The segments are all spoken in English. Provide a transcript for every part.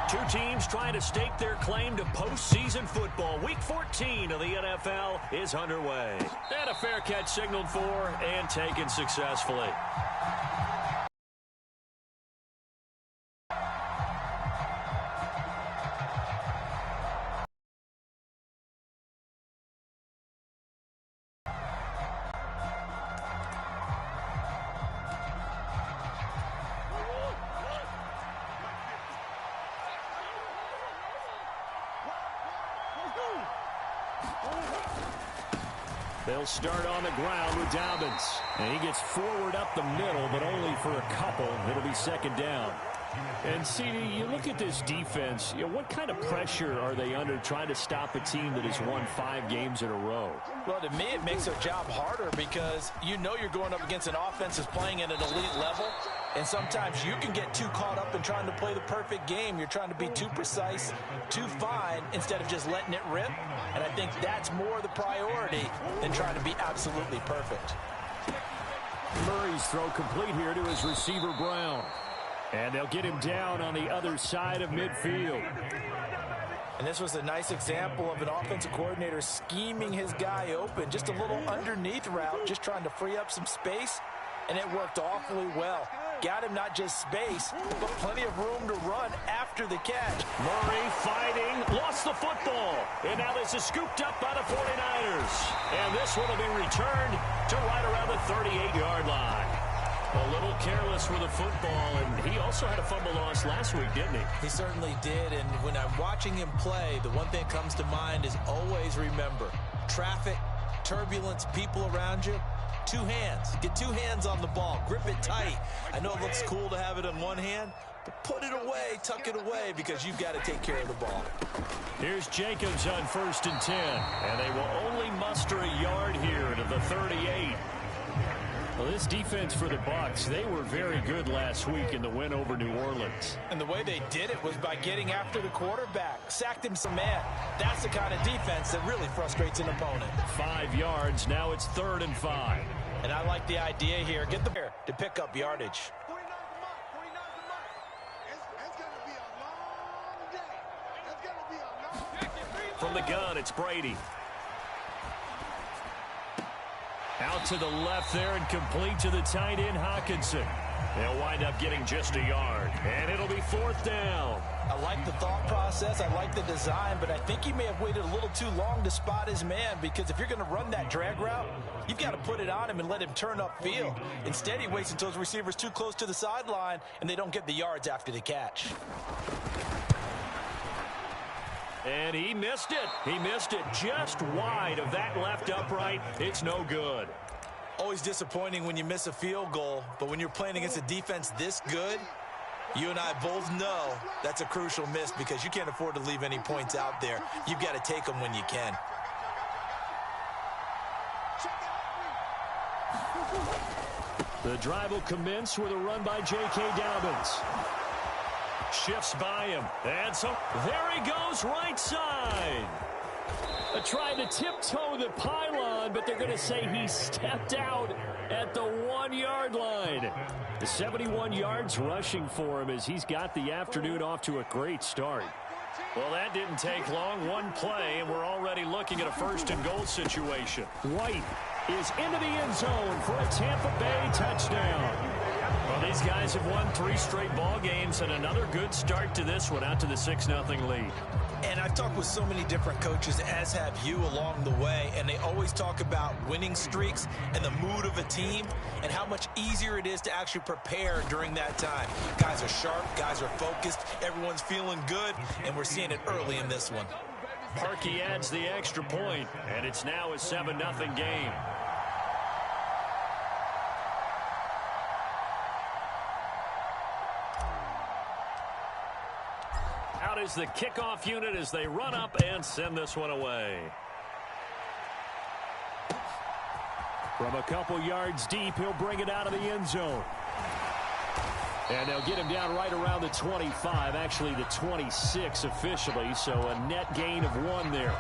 Two teams trying to stake their claim to postseason football. Week 14 of the NFL is underway. And a fair catch signaled for and taken successfully. They'll start on the ground with Dobbins. And he gets forward up the middle, but only for a couple. It'll be second down. And, CD, you look at this defense, what kind of pressure are they under trying to stop a team that has won 5 games in a row? Well, to me, it makes their job harder because you know you're going up against an offense that's playing at an elite level. And sometimes you can get too caught up in trying to play the perfect game. You're trying to be too precise, too fine, instead of just letting it rip. And I think that's more the priority than trying to be absolutely perfect. Murray's throw complete here to his receiver, Brown. And they'll get him down on the other side of midfield. And this was a nice example of an offensive coordinator scheming his guy open. Just a little underneath route, just trying to free up some space. And it worked awfully well. Got him not just space, but plenty of room to run after the catch. Murray fighting, lost the football. And now this is scooped up by the 49ers. And this one will be returned to right around the 38-yard line. A little careless with the football, and he also had a fumble loss last week, didn't he? He certainly did, and when I'm watching him play, the one thing that comes to mind is always remember, traffic, turbulence, people around you, 2 hands. Get 2 hands on the ball. Grip it tight. I know it looks cool to have it in one hand, but put it away, tuck it away, because you've got to take care of the ball. Here's Jacobs on 1st and 10, and they will only muster a yard here to the 38. Well, this defense for the Bucs, they were very good last week in the win over New Orleans. And the way they did it was by getting after the quarterback, sacked him some man. That's the kind of defense that really frustrates an opponent. 5 yards, now it's 3rd and 5. And I like the idea here. Get the pair to pick up yardage. From the gun, it's Brady. Out to the left there and complete to the tight end, Hawkinson. They'll wind up getting just a yard, and it'll be 4th down. I like the thought process. I like the design, but I think he may have waited a little too long to spot his man because if you're going to run that drag route, you've got to put it on him and let him turn upfield. Instead, he waits until his receiver's too close to the sideline, and they don't get the yards after the catch. And he missed it. He missed it just wide of that left upright. It's no good. Always disappointing when you miss a field goal, but when you're playing against a defense this good, you and I both know that's a crucial miss because you can't afford to leave any points out there. You've got to take them when you can. The drive will commence with a run by J.K. Dobbins. Shifts by him. And so there he goes, right side. Trying to tiptoe the pylon, but they're going to say he stepped out at the 1-yard line. The 71 yards rushing for him as he's got the afternoon off to a great start. Well, that didn't take long. One play, and we're already looking at a 1st and goal situation. White is into the end zone for a Tampa Bay touchdown. Well, these guys have won 3 straight ball games and another good start to this one out to the 6-0 lead. And I've talked with so many different coaches, as have you along the way, and they always talk about winning streaks and the mood of a team and how much easier it is to actually prepare during that time. Guys are sharp, guys are focused, everyone's feeling good, and we're seeing it early in this one. Parkey adds the extra point, and it's now a 7-0 game. Out is the kickoff unit as they run up and send this one away. From a couple yards deep, he'll bring it out of the end zone. And they'll get him down right around the 25, actually the 26 officially, so a net gain of 1 there.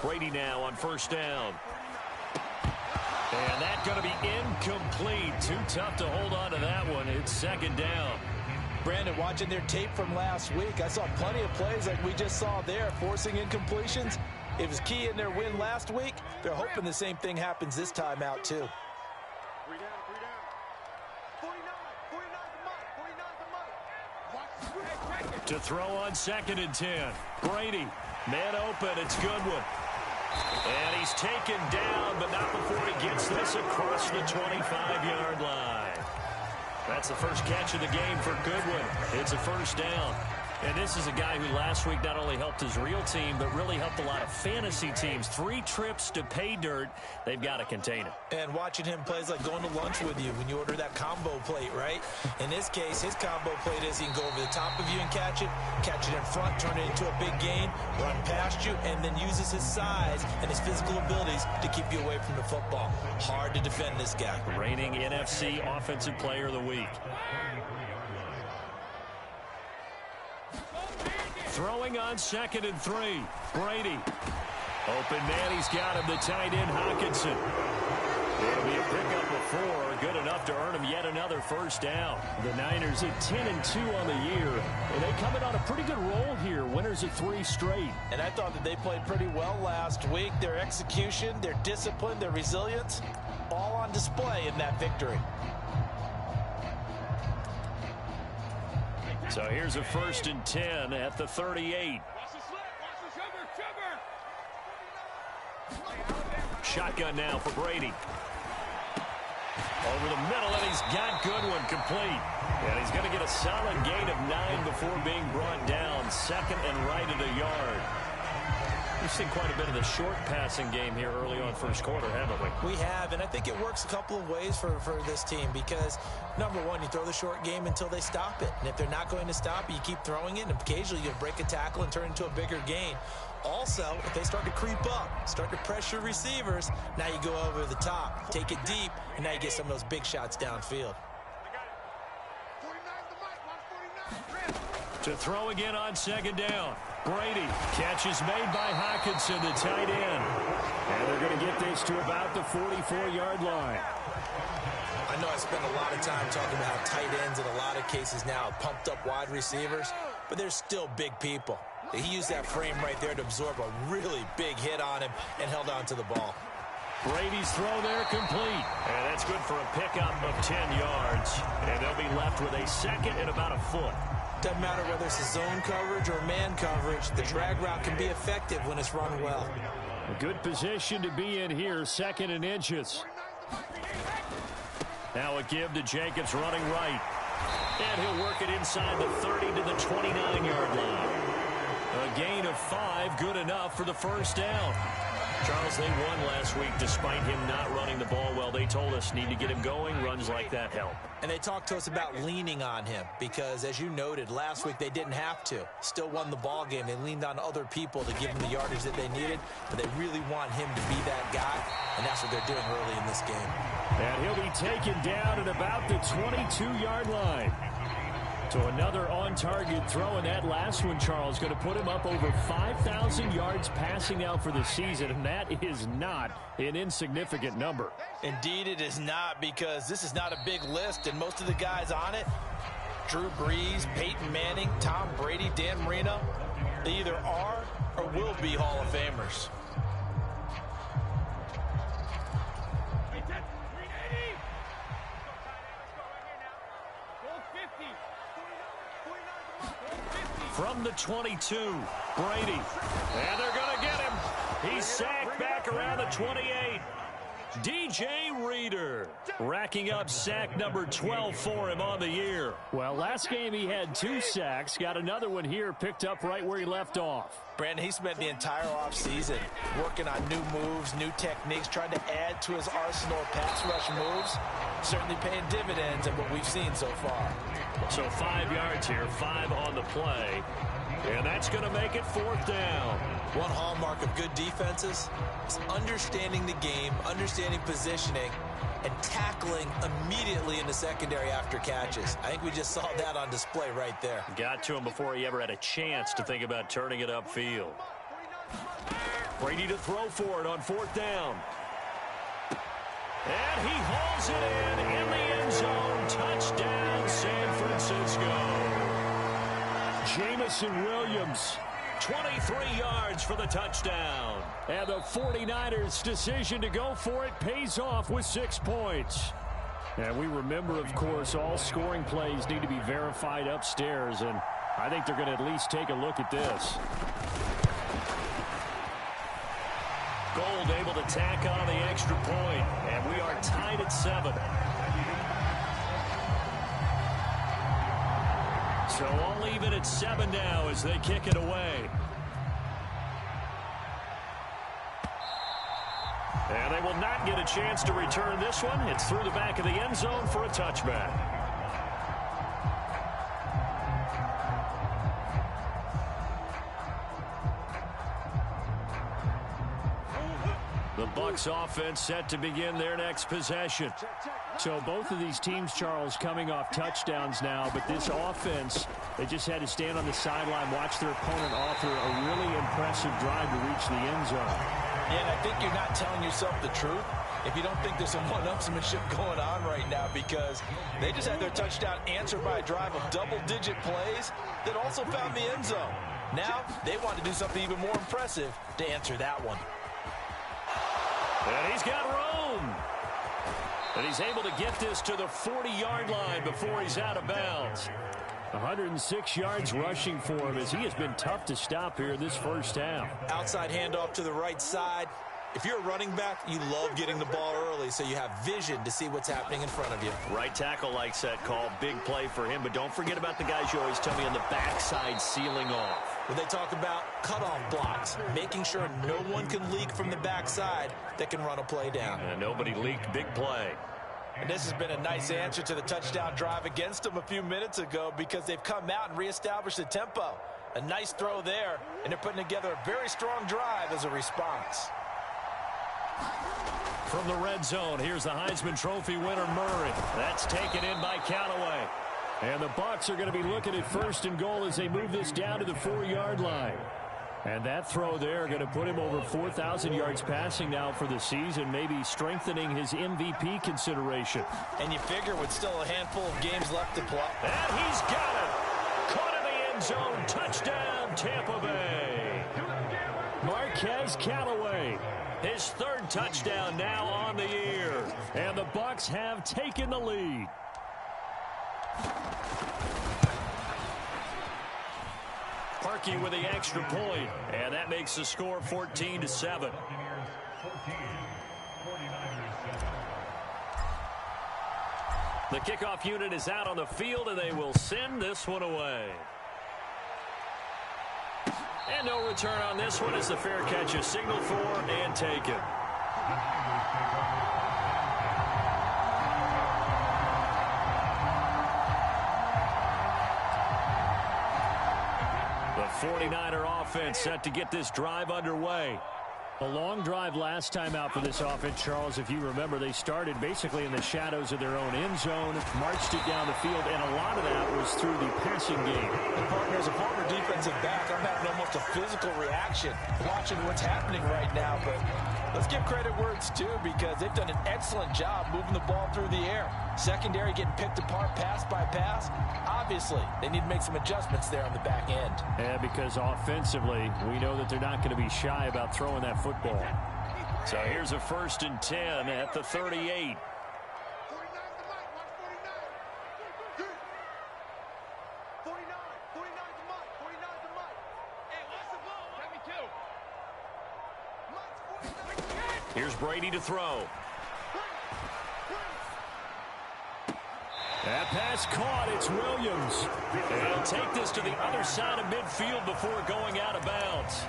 Brady now on first down. And that's going to be incomplete. Too tough to hold on to that one. It's second down. Brandon, watching their tape from last week, I saw plenty of plays like we just saw there, forcing incompletions. It was key in their win last week. They're hoping the same thing happens this time out, too. To throw on second and 10. Brady, man open, it's Goodwin. And he's taken down, but not before he gets this across the 25-yard line. That's the first catch of the game for Goodwin. It's a first down. And this is a guy who last week not only helped his real team, but really helped a lot of fantasy teams. 3 trips to pay dirt. They've got to contain him. And watching him play is like going to lunch with you when you order that combo plate, right? In this case, his combo plate is he can go over the top of you and catch it in front, turn it into a big gain, run past you, and then uses his size and his physical abilities to keep you away from the football. Hard to defend this guy. Reigning NFC Offensive Player of the Week. Throwing on second and 3. Brady. Open man, he's got him, the tight end, Hockenson. It'll be a pickup before, good enough to earn him yet another first down. The Niners at 10-2 on the year, and they come in on a pretty good roll here, winners of 3 straight. And I thought that they played pretty well last week. Their execution, their discipline, their resilience, all on display in that victory. So here's a first and 10 at the 38. Shotgun now for Brady. Over the middle, and he's got Goodwin complete. And he's going to get a solid gain of 9 before being brought down. Second and right at a yard. We've seen quite a bit of the short passing game here early on first quarter, haven't we? We have, and I think it works a couple of ways for this team because, number one, you throw the short game until they stop it. And if they're not going to stop it, you keep throwing it, and occasionally you break a tackle and turn it into a bigger gain. Also, if they start to creep up, start to pressure receivers, now you go over the top, take it deep, and now you get some of those big shots downfield. To throw again on second down. Brady. Catch is made by Hockenson, the tight end. And they're going to get this to about the 44-yard line. I know I spent a lot of time talking about how tight ends in a lot of cases now have pumped up wide receivers, but they're still big people. He used that frame right there to absorb a really big hit on him and held on to the ball. Brady's throw there complete. And that's good for a pickup of 10 yards. And they'll be left with a second and about a foot. Doesn't matter whether it's a zone coverage or man coverage, the drag route can be effective when it's run well. A good position to be in here, second and inches. Now a give to Jacobs running right. And he'll work it inside the 30 to the 29-yard line. A gain of 5, good enough for the first down. Charles, they won last week despite him not running the ball well. They told us need to get him going. Runs like that help. And they talked to us about leaning on him because, as you noted, last week they didn't have to. Still won the ball game. They leaned on other people to give him the yardage that they needed, but they really want him to be that guy, and that's what they're doing early in this game. And he'll be taken down at about the 22-yard line. So another on-target throw, and that last one, Charles, going to put him up over 5,000 yards passing out for the season, and that is not an insignificant number. Indeed it is not, because this is not a big list, and most of the guys on it, Drew Brees, Peyton Manning, Tom Brady, Dan Marino, they either are or will be Hall of Famers. From the 22, Brady. And they're going to get him. He's sacked back around the 28. DJ Reader racking up sack number 12 for him on the year. Well, last game he had 2 sacks. Got another one here picked up right where he left off. Brandon, he spent the entire offseason working on new moves, new techniques, trying to add to his arsenal of pass rush moves. Certainly paying dividends in what we've seen so far. So 5 yards here, 5 on the play. And that's going to make it 4th down. One hallmark of good defenses is understanding the game, understanding positioning, and tackling immediately in the secondary after catches. I think we just saw that on display right there. Got to him before he ever had a chance to think about turning it upfield. Brady to throw for it on 4th down. And he hauls it in the end zone. Touchdown, San Francisco. Jamison Williams, 23 yards for the touchdown. And the 49ers' decision to go for it pays off with 6 points. And we remember, of course, all scoring plays need to be verified upstairs, and I think they're going to at least take a look at this. Gold able to tack on the extra point, and we are tied at 7. So all even at 7 now as they kick it away. And they will not get a chance to return this one. It's through the back of the end zone for a touchback. The Bucs offense set to begin their next possession. So both of these teams, Charles, coming off touchdowns now, but this offense, they just had to stand on the sideline, watch their opponent author a really impressive drive to reach the end zone. Yeah, and I think you're not telling yourself the truth if you don't think there's some one-upsmanship going on right now, because they just had their touchdown answered by a drive of double-digit plays that also found the end zone. Now they want to do something even more impressive to answer that one. And he's got room. And he's able to get this to the 40-yard line before he's out of bounds. 106 yards rushing for him as he has been tough to stop here this first half. Outside handoff to the right side. If you're a running back, you love getting the ball early so you have vision to see what's happening in front of you. Right tackle likes that call. Big play for him. But don't forget about the guys you always tell me on the backside sealing off. When they talk about cutoff blocks, making sure no one can leak from the backside that can run a play down. And nobody leaked. Big play. And this has been a nice answer to the touchdown drive against them a few minutes ago, because they've come out and reestablished the tempo. A nice throw there, and they're putting together a very strong drive as a response. From the red zone, here's the Heisman Trophy winner, Murray. That's taken in by Callaway. And the Bucs are going to be looking at 1st and goal as they move this down to the 4-yard line. And that throw there going to put him over 4,000 yards passing now for the season, maybe strengthening his MVP consideration. And you figure with still a handful of games left to play. And he's got it. Caught in the end zone. Touchdown, Tampa Bay. Marquez Callaway. His 3rd touchdown now on the year. And the Bucs have taken the lead. Parkey with the extra point, and that makes the score 14-7. The kickoff unit is out on the field, and they will send this one away. And no return on this one as the fair catch is signaled for and taken. The 49er offense set to get this drive underway. A long drive last time out for this offense, Charles. If you remember, they started basically in the shadows of their own end zone, marched it down the field, and a lot of that was through the passing game. And partner, as a former defensive back, I'm having almost a physical reaction watching what's happening right now. But let's give credit where it's due, because they've done an excellent job moving the ball through the air. Secondary getting picked apart pass by pass. Obviously, they need to make some adjustments there on the back end. And because offensively, we know that they're not going to be shy about throwing that football. So here's a 1st and 10 at the 38. Here's Brady to throw. That pass caught. It's Williams. And he'll take this to the other side of midfield before going out of bounds.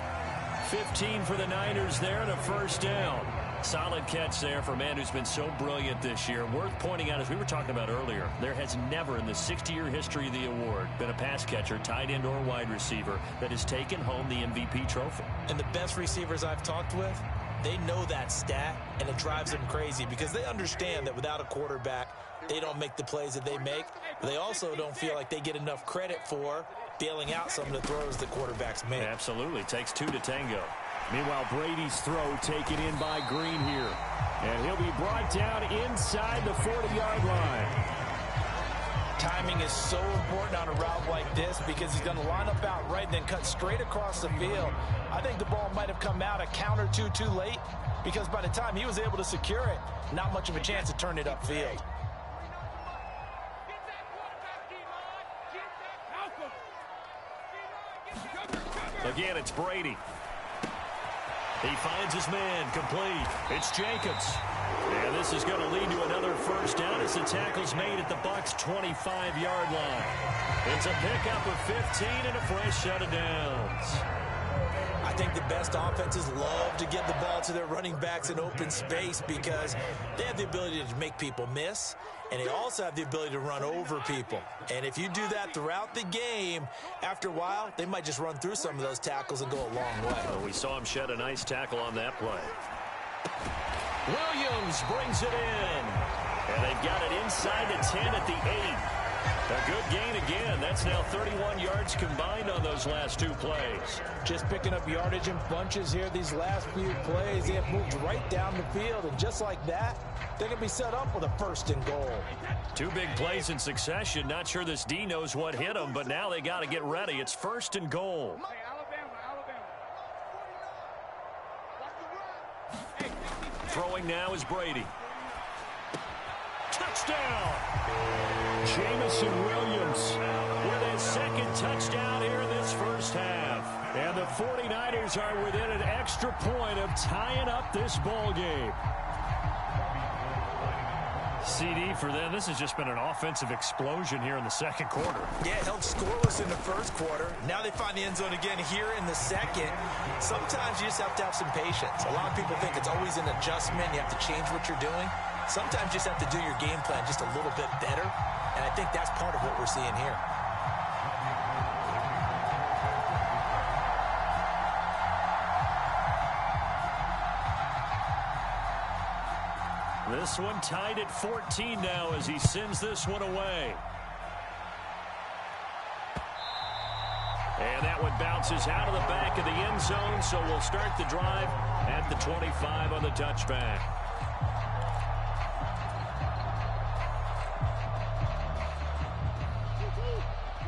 15 for the Niners there and a 1st down. Solid catch there for a man who's been so brilliant this year. Worth pointing out, as we were talking about earlier, there has never in the 60-year history of the award been a pass catcher, tight end, or wide receiver that has taken home the MVP trophy. And the best receivers I've talked with, they know that stat, and it drives them crazy because they understand that without a quarterback, they don't make the plays that they make. They also don't feel like they get enough credit for bailing out some of the throws the quarterbacks make. Absolutely. Takes two to tango. Meanwhile, Brady's throw taken in by Green here. And he'll be brought down inside the 40-yard line. Timing is so important on a route like this because he's going to line up out right and then cut straight across the field. I think the ball might have come out a count or two too late because by the time he was able to secure it, not much of a chance to turn it upfield. Again, it's Brady. He finds his man, complete. It's Jacobs. And this is going to lead to another first down as the tackle's made at the Bucs' 25-yard line. It's a pickup of 15 and a fresh set of downs. I think the best offenses love to get the ball to their running backs in open space because they have the ability to make people miss, and they also have the ability to run over people. And if you do that throughout the game, after a while, they might just run through some of those tackles and go a long way. Well, we saw him shed a nice tackle on that play. Williams brings it in. And they've got it inside the 10 at the 8. A good gain again. That's now 31 yards combined on those last two plays. Just picking up yardage in bunches here these last few plays. They have moved right down the field, and just like that, they're going to be set up with a first and goal. Two big plays in succession. Not sure this D knows what hit them, but now they got to get ready. It's first and goal. Throwing now is Brady. Touchdown! Jamison Williams with his second touchdown here in this first half. And the 49ers are within an extra point of tying up this ball game. CD for them. This has just been an offensive explosion here in the second quarter. Yeah, held scoreless in the first quarter. Now they find the end zone again here in the second. Sometimes you just have to have some patience. A lot of people think it's always an adjustment. You have to change what you're doing. Sometimes you just have to do your game plan just a little bit better. And I think that's part of what we're seeing here. This one tied at 14 now as he sends this one away. And that one bounces out of the back of the end zone, so we'll start the drive at the 25 on the touchback.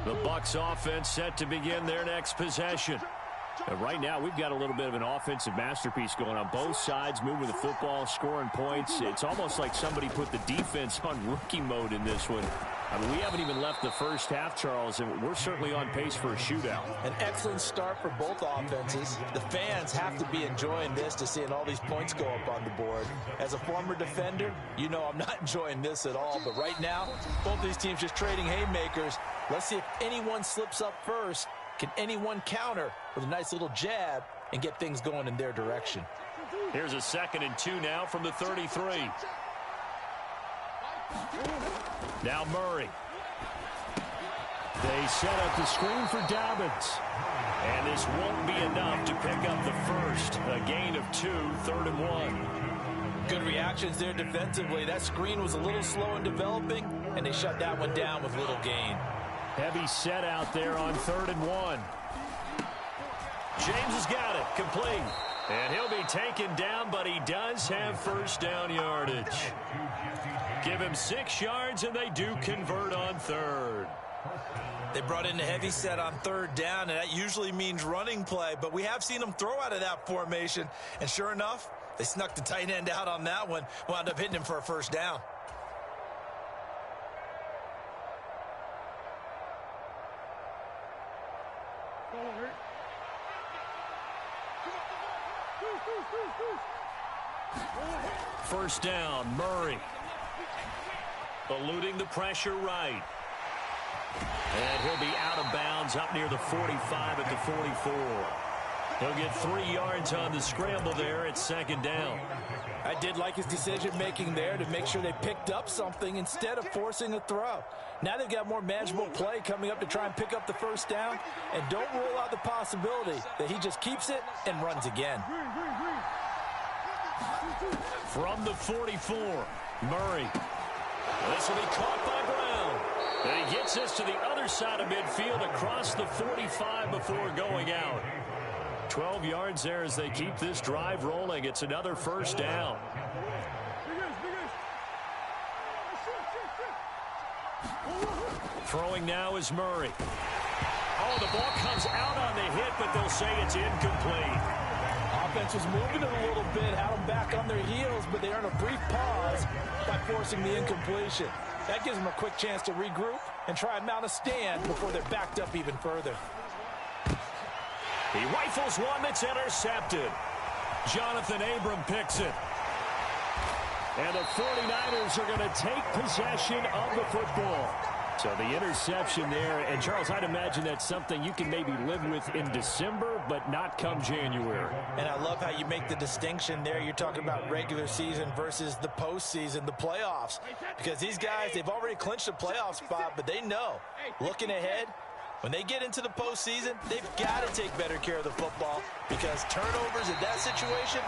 The Bucs offense set to begin their next possession. Right now, we've got a little bit of an offensive masterpiece going on both sides, moving the football, scoring points. It's almost like somebody put the defense on rookie mode in this one. I mean, we haven't even left the first half, Charles, and we're certainly on pace for a shootout. An excellent start for both offenses. The fans have to be enjoying this to seeing all these points go up on the board. As a former defender, you know I'm not enjoying this at all. But right now, both these teams just trading haymakers. Let's see if anyone slips up first. Can anyone counter with a nice little jab and get things going in their direction? Here's a 2nd and 2 now from the 33. Now Murray. They set up the screen for Dobbins. And this won't be enough to pick up the first. A gain of 2, 3rd and 1. Good reactions there defensively. That screen was a little slow in developing, and they shut that one down with little gain. Heavy set out there on 3rd and 1. James has got it. Complete. And he'll be taken down, but he does have first down yardage. Give him 6 yards, and they do convert on 3rd. They brought in a heavy set on 3rd down, and that usually means running play, but we have seen them throw out of that formation, and sure enough, they snuck the tight end out on that one, wound up hitting him for a first down. First down, Murray. Eluding the pressure right. And he'll be out of bounds up near the 45 at the 44. He'll get 3 yards on the scramble there at 2nd down. I did like his decision-making there to make sure they picked up something instead of forcing a throw. Now they've got more manageable play coming up to try and pick up the first down. And don't rule out the possibility that he just keeps it and runs again. From the 44, Murray. This will be caught by Brown. And he gets this to the other side of midfield across the 45 before going out. 12 yards there as they keep this drive rolling. It's another first down. Throwing now is Murray. Oh, the ball comes out on the hit, but they'll say it's incomplete. Offense was moving it a little bit, had them back on their heels, but they earn a brief pause by forcing the incompletion. That gives them a quick chance to regroup and try and mount a stand before they're backed up even further. He rifles one that's intercepted. Jonathan Abram picks it. And the 49ers are going to take possession of the football. So the interception there, and Charles, I'd imagine that's something you can maybe live with in December, but not come January. And I love how you make the distinction there. You're talking about regular season versus the postseason, the playoffs. Because these guys, they've already clinched a playoff spot, but they know, looking ahead, when they get into the postseason, they've got to take better care of the football because turnovers in that situation,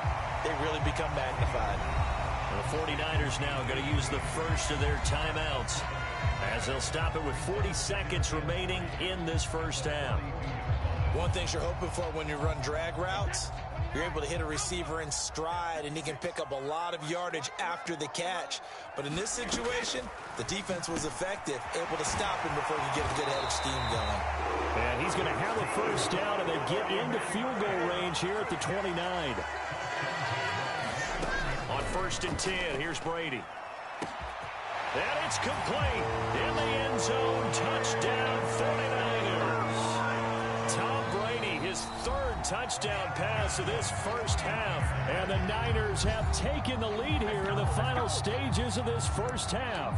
they really become magnified. The 49ers now going to use the first of their timeouts as they'll stop it with 40 seconds remaining in this first half. One thing you're hoping for when you run drag routes, you're able to hit a receiver in stride and he can pick up a lot of yardage after the catch. But in this situation, the defense was effective, able to stop him before he could get a good head of steam going. And he's going to have a first down, and they get into field goal range here at the 29. On 1st and 10, here's Brady. And it's complete. In the end zone, touchdown 49ers. Tom Brady, his 3rd touchdown pass of this first half. And the Niners have taken the lead here in the final stages of this first half.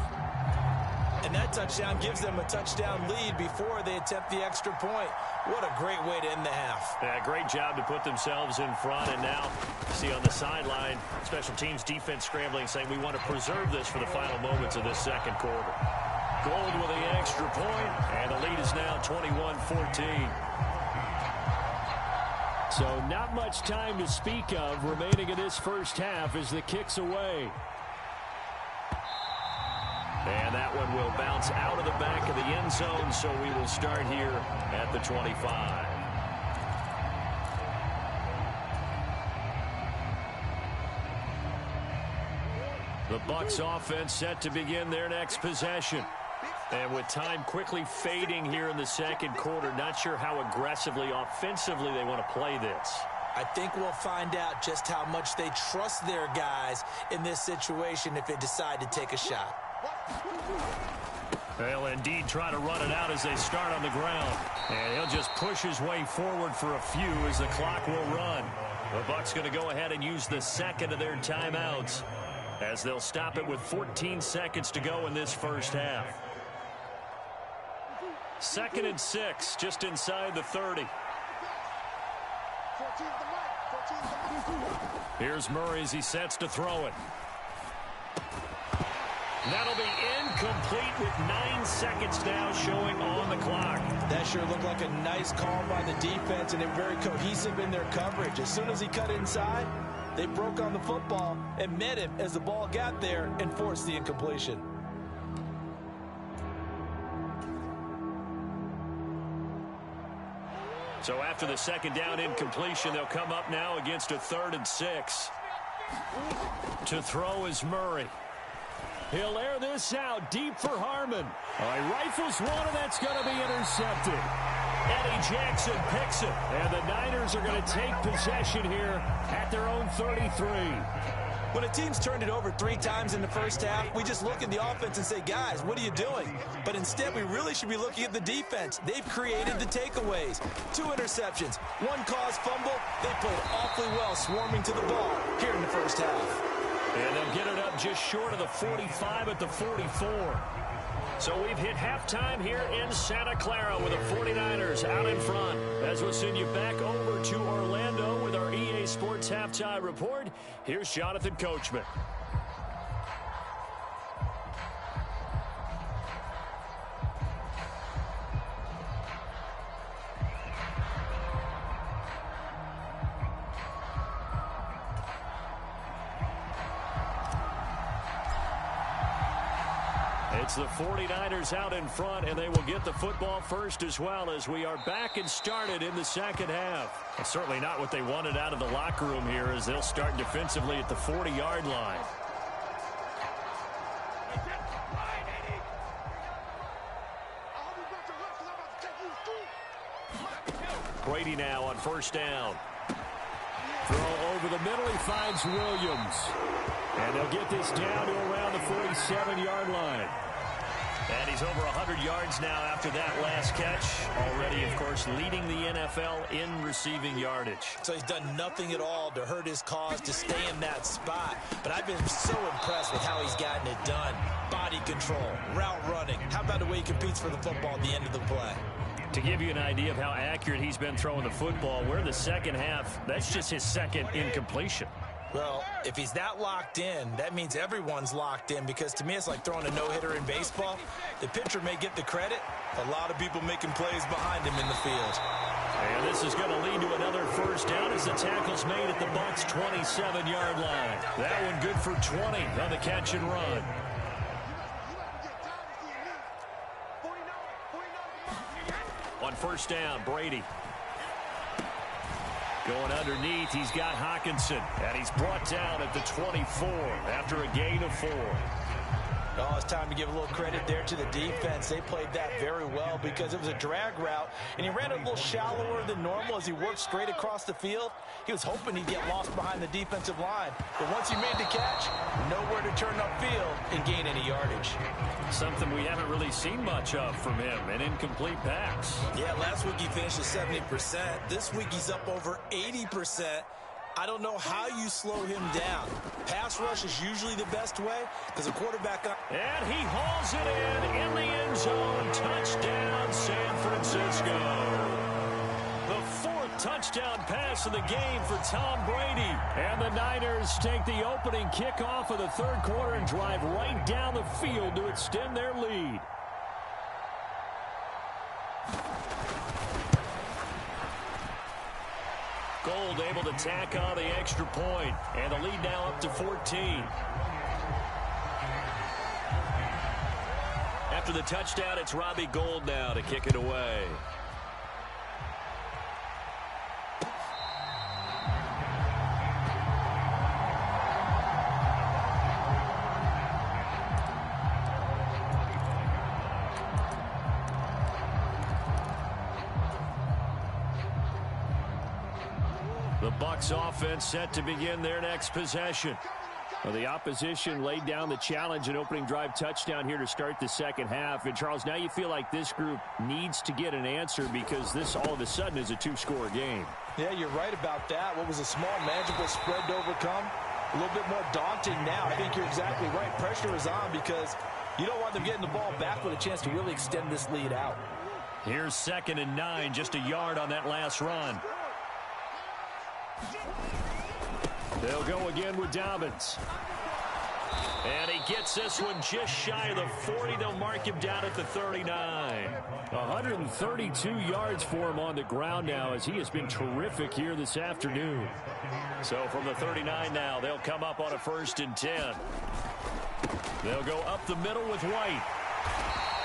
And that touchdown gives them a touchdown lead before they attempt the extra point. What a great way to end the half. Yeah, great job to put themselves in front. And now, see on the sideline, special teams defense scrambling, saying we want to preserve this for the final moments of this second quarter. Gold with the extra point, and the lead is now 21-14. So not much time to speak of remaining in this first half as the kick's away. And that one will bounce out of the back of the end zone, so we will start here at the 25. The Bucs offense set to begin their next possession. And with time quickly fading here in the second quarter, not sure how aggressively, offensively they want to play this. I think we'll find out just how much they trust their guys in this situation if they decide to take a shot. They'll indeed try to run it out as they start on the ground. And he'll just push his way forward for a few as the clock will run. The Bucs going to go ahead and use the second of their timeouts as they'll stop it with 14 seconds to go in this first half. 2nd and 6, just inside the 30. Here's Murray as he sets to throw it. That'll be incomplete with 9 seconds now showing on the clock. That sure looked like a nice call by the defense, and they're very cohesive in their coverage. As soon as he cut inside, they broke on the football and met him as the ball got there and forced the incompletion. So after the second down incompletion, they'll come up now against a 3rd and 6. To throw is Murray. He'll air this out deep for Harmon. He rifles one, and that's going to be intercepted. Eddie Jackson picks it, and the Niners are going to take possession here at their own 33. When a team's turned it over 3 times in the first half, we just look at the offense and say, guys, what are you doing? But instead, we really should be looking at the defense. They've created the takeaways. 2 interceptions, 1 caused fumble. They played awfully well swarming to the ball here in the first half. And they'll get it up just short of the 45 at the 44. So we've hit halftime here in Santa Clara with the 49ers out in front. As we'll send you back over to Orlando with our EA Sports Halftime Report, here's Jonathan Coachman. It's the 49ers out in front, and they will get the football first as well as we are back and started in the second half. Well, certainly not what they wanted out of the locker room here as they'll start defensively at the 40-yard line. Brady now on first down. Throw over the middle. He finds Williams. And they'll get this down to around the 47-yard line. And he's over 100 yards now after that last catch. Already, of course, leading the NFL in receiving yardage. So he's done nothing at all to hurt his cause to stay in that spot. But I've been so impressed with how he's gotten it done. Body control, route running. How about the way he competes for the football at the end of the play? To give you an idea of how accurate he's been throwing the football, we're in the second half. That's just his second incompletion. Well, if he's that locked in, that means everyone's locked in, because to me it's like throwing a no-hitter in baseball. The pitcher may get the credit. A lot of people making plays behind him in the field. And this is going to lead to another first down as the tackle's made at the Bucs' 27-yard line. That one good for 20 on the catch and run. On first down, Brady. Going underneath, he's got Hockenson, and he's brought down at the 24 after a gain of 4. Oh, it's time to give a little credit there to the defense. They played that very well because it was a drag route, and he ran a little shallower than normal as he worked straight across the field. He was hoping he'd get lost behind the defensive line, but once he made the catch, nowhere to turn upfield and gain any yardage. Something we haven't really seen much of from him, an incomplete pass. Yeah, last week he finished at 70%. This week he's up over 80%. I don't know how you slow him down. Pass rush is usually the best way because a quarterback... And he hauls it in the end zone. Touchdown, San Francisco. The 4th touchdown pass of the game for Tom Brady. And the Niners take the opening kickoff of the third quarter and drive right down the field to extend their lead. Gold able to tack on the extra point, and the lead now up to 14. After the touchdown, it's Robbie Gould now to kick it away. The Bucs offense set to begin their next possession. Well, the opposition laid down the challenge and opening drive touchdown here to start the second half. And, Charles, now you feel like this group needs to get an answer because this all of a sudden is a 2-score game. Yeah, you're right about that. What was a small, manageable spread to overcome, a little bit more daunting now. I think you're exactly right. Pressure is on because you don't want them getting the ball back with a chance to really extend this lead out. Here's 2nd and 9, just a yard on that last run. They'll go again with Dobbins. And he gets this one just shy of the 40. They'll mark him down at the 39. 132 yards for him on the ground now as he has been terrific here this afternoon. So from the 39 now, they'll come up on a 1st and 10. They'll go up the middle with White.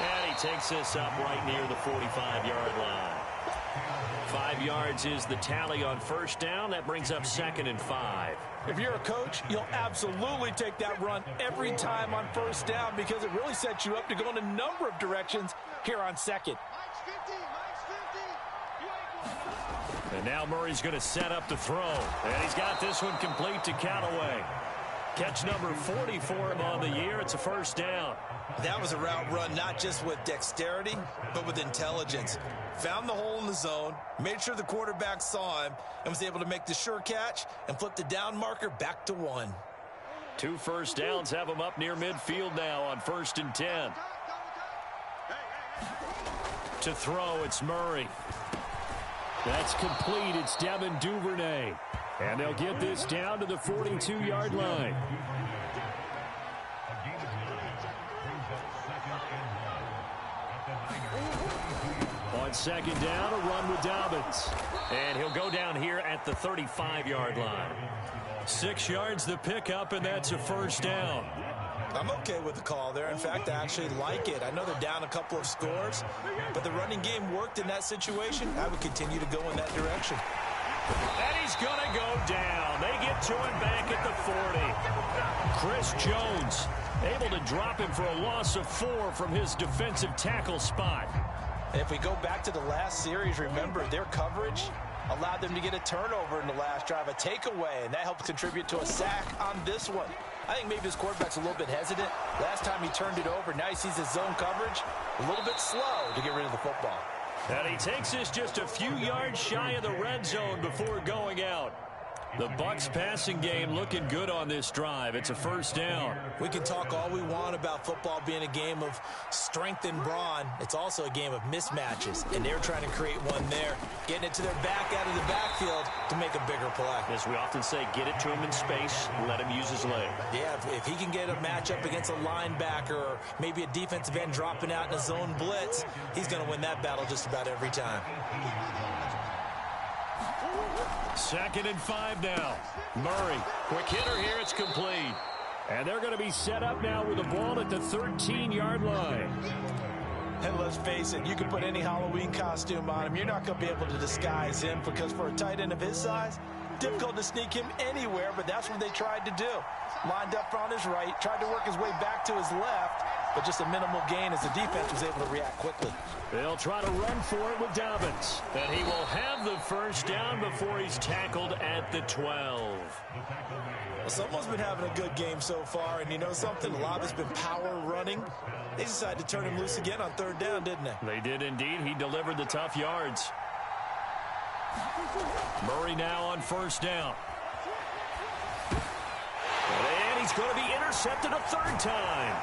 And he takes this up right near the 45-yard line. 5 yards is the tally on first down. That brings up 2nd and 5. If you're a coach, you'll absolutely take that run every time on first down because it really sets you up to go in a number of directions here on 2nd. And now Murray's going to set up the throw. And he's got this one complete to Callaway. Catch number 40 for him on the year. It's a first down. That was a route run not just with dexterity, but with intelligence. Found the hole in the zone, made sure the quarterback saw him, and was able to make the sure catch and flip the down marker back to 1. 2 first downs have him up near midfield now on 1st and 10. To throw, it's Murray. That's complete. It's Devin Duvernay. And they'll get this down to the 42-yard line. On 2nd down, a run with Dobbins. And he'll go down here at the 35-yard line. 6 yards the pickup, and that's a first down. I'm okay with the call there. In fact, I actually like it. I know they're down a couple of scores, but the running game worked in that situation. I would continue to go in that direction. And he's going to go down. They get to him back at the 40. Chris Jones able to drop him for a loss of 4 from his defensive tackle spot. If we go back to the last series, remember, their coverage allowed them to get a turnover in the last drive, a takeaway, and that helped contribute to a sack on this one. I think maybe his quarterback's a little bit hesitant. Last time he turned it over, now he sees his zone coverage a little bit slow to get rid of the football. And he takes us just a few yards shy of the red zone before going out. The Bucs passing game looking good on this drive. It's a first down. We can talk all we want about football being a game of strength and brawn. It's also a game of mismatches, and they're trying to create one there, getting it to their back out of the backfield to make a bigger play. As we often say, get it to him in space, let him use his leg. Yeah, if he can get a matchup against a linebacker or maybe a defensive end dropping out in a zone blitz, he's going to win that battle just about every time. 2nd and 5 now. Murray, quick hitter here, it's complete. And they're going to be set up now with the ball at the 13-yard line. And let's face it, you can put any Halloween costume on him. You're not going to be able to disguise him because for a tight end of his size, difficult to sneak him anywhere, but that's what they tried to do. Lined up on his right, tried to work his way back to his left, but just a minimal gain as the defense was able to react quickly. They'll try to run for it with Dobbins. And he will have the first down before he's tackled at the 12. Well, someone's been having a good game so far, and you know something? A lot of it's been power running. They decided to turn him loose again on 3rd down, didn't they? They did indeed. He delivered the tough yards. Murray now on 1st down. And he's going to be intercepted a 3rd time.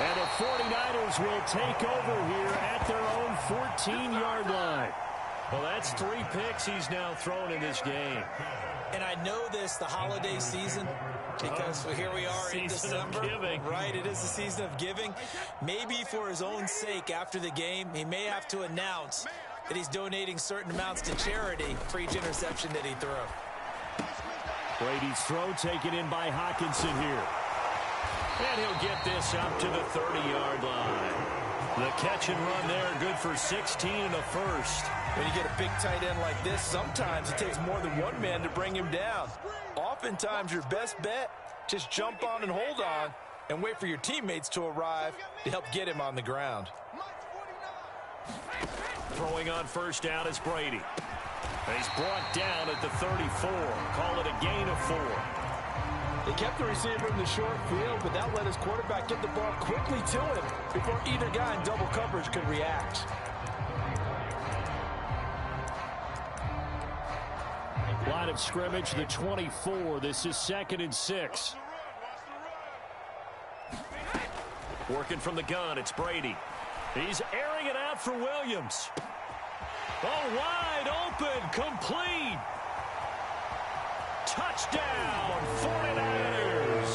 And the 49ers will take over here at their own 14-yard line. Well, that's 3 picks he's now thrown in this game. And I know this, the holiday season, because here we are in December. Right, it is the season of giving. Maybe for his own sake after the game, he may have to announce that he's donating certain amounts to charity for each interception that he threw. Brady's throw taken in by Hawkinson here. And he'll get this up to the 30-yard line. The catch and run there, good for 16 and a first. When you get a big tight end like this, sometimes it takes more than one man to bring him down. Oftentimes, your best bet, just jump on and hold on and wait for your teammates to arrive to help get him on the ground. Throwing on 1st down is Brady. He's brought down at the 34. Call it a gain of 4. They kept the receiver in the short field, but that let his quarterback get the ball quickly to him before either guy in double coverage could react. Line of scrimmage, the 24. This is 2nd and 6. Working from the gun, it's Brady. He's airing it out for Williams. Oh, wide open, complete. Touchdown, 49ers.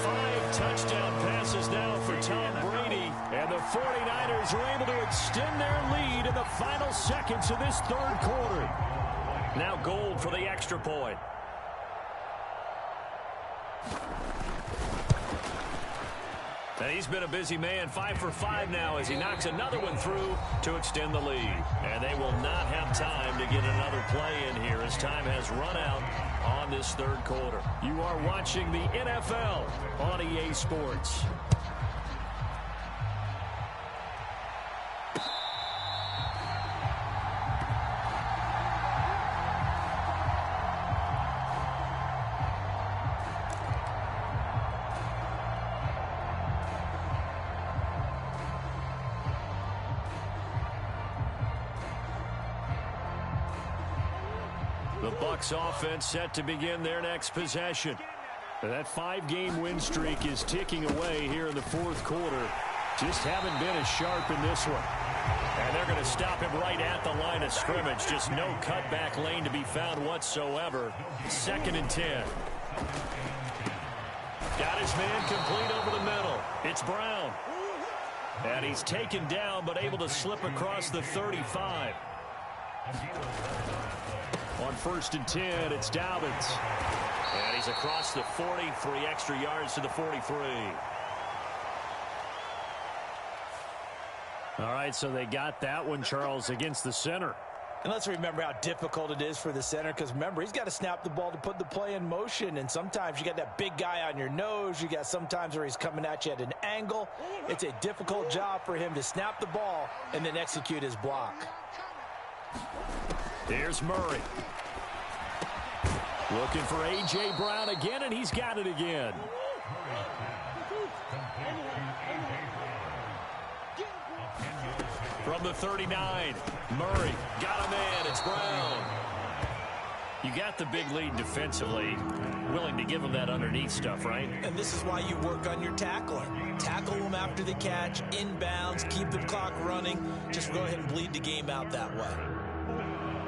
5 touchdown passes now for Tom Brady. And the 49ers are able to extend their lead in the final seconds of this 3rd quarter. Now Gold for the extra point. And he's been a busy man, 5 for 5 now as he knocks another one through to extend the lead. And they will not have time to get another play in here as time has run out on this 3rd quarter. You are watching the NFL on EA Sports. The Bucs offense set to begin their next possession. That 5-game win streak is ticking away here in the 4th quarter. Just haven't been as sharp in this one. And they're going to stop him right at the line of scrimmage. Just no cutback lane to be found whatsoever. 2nd and 10. Got his man complete over the middle. It's Brown. And he's taken down but able to slip across the 35. On 1st and 10, it's Dobbins. And he's across the 40, 3 extra yards to the 43. All right, so they got that one, Charles, against the center. And let's remember how difficult it is for the center, because remember, he's got to snap the ball to put the play in motion, and sometimes you got that big guy on your nose. You got sometimes where he's coming at you at an angle. It's a difficult job for him to snap the ball and then execute his block. Here's Murray. Looking for A.J. Brown again, and he's got it again. From the 39, Murray got a man. It's Brown. You got the big lead defensively. Willing to give him that underneath stuff, right? And this is why you work on your tackling. Tackle them after the catch, inbounds, keep the clock running. Just go ahead and bleed the game out that way.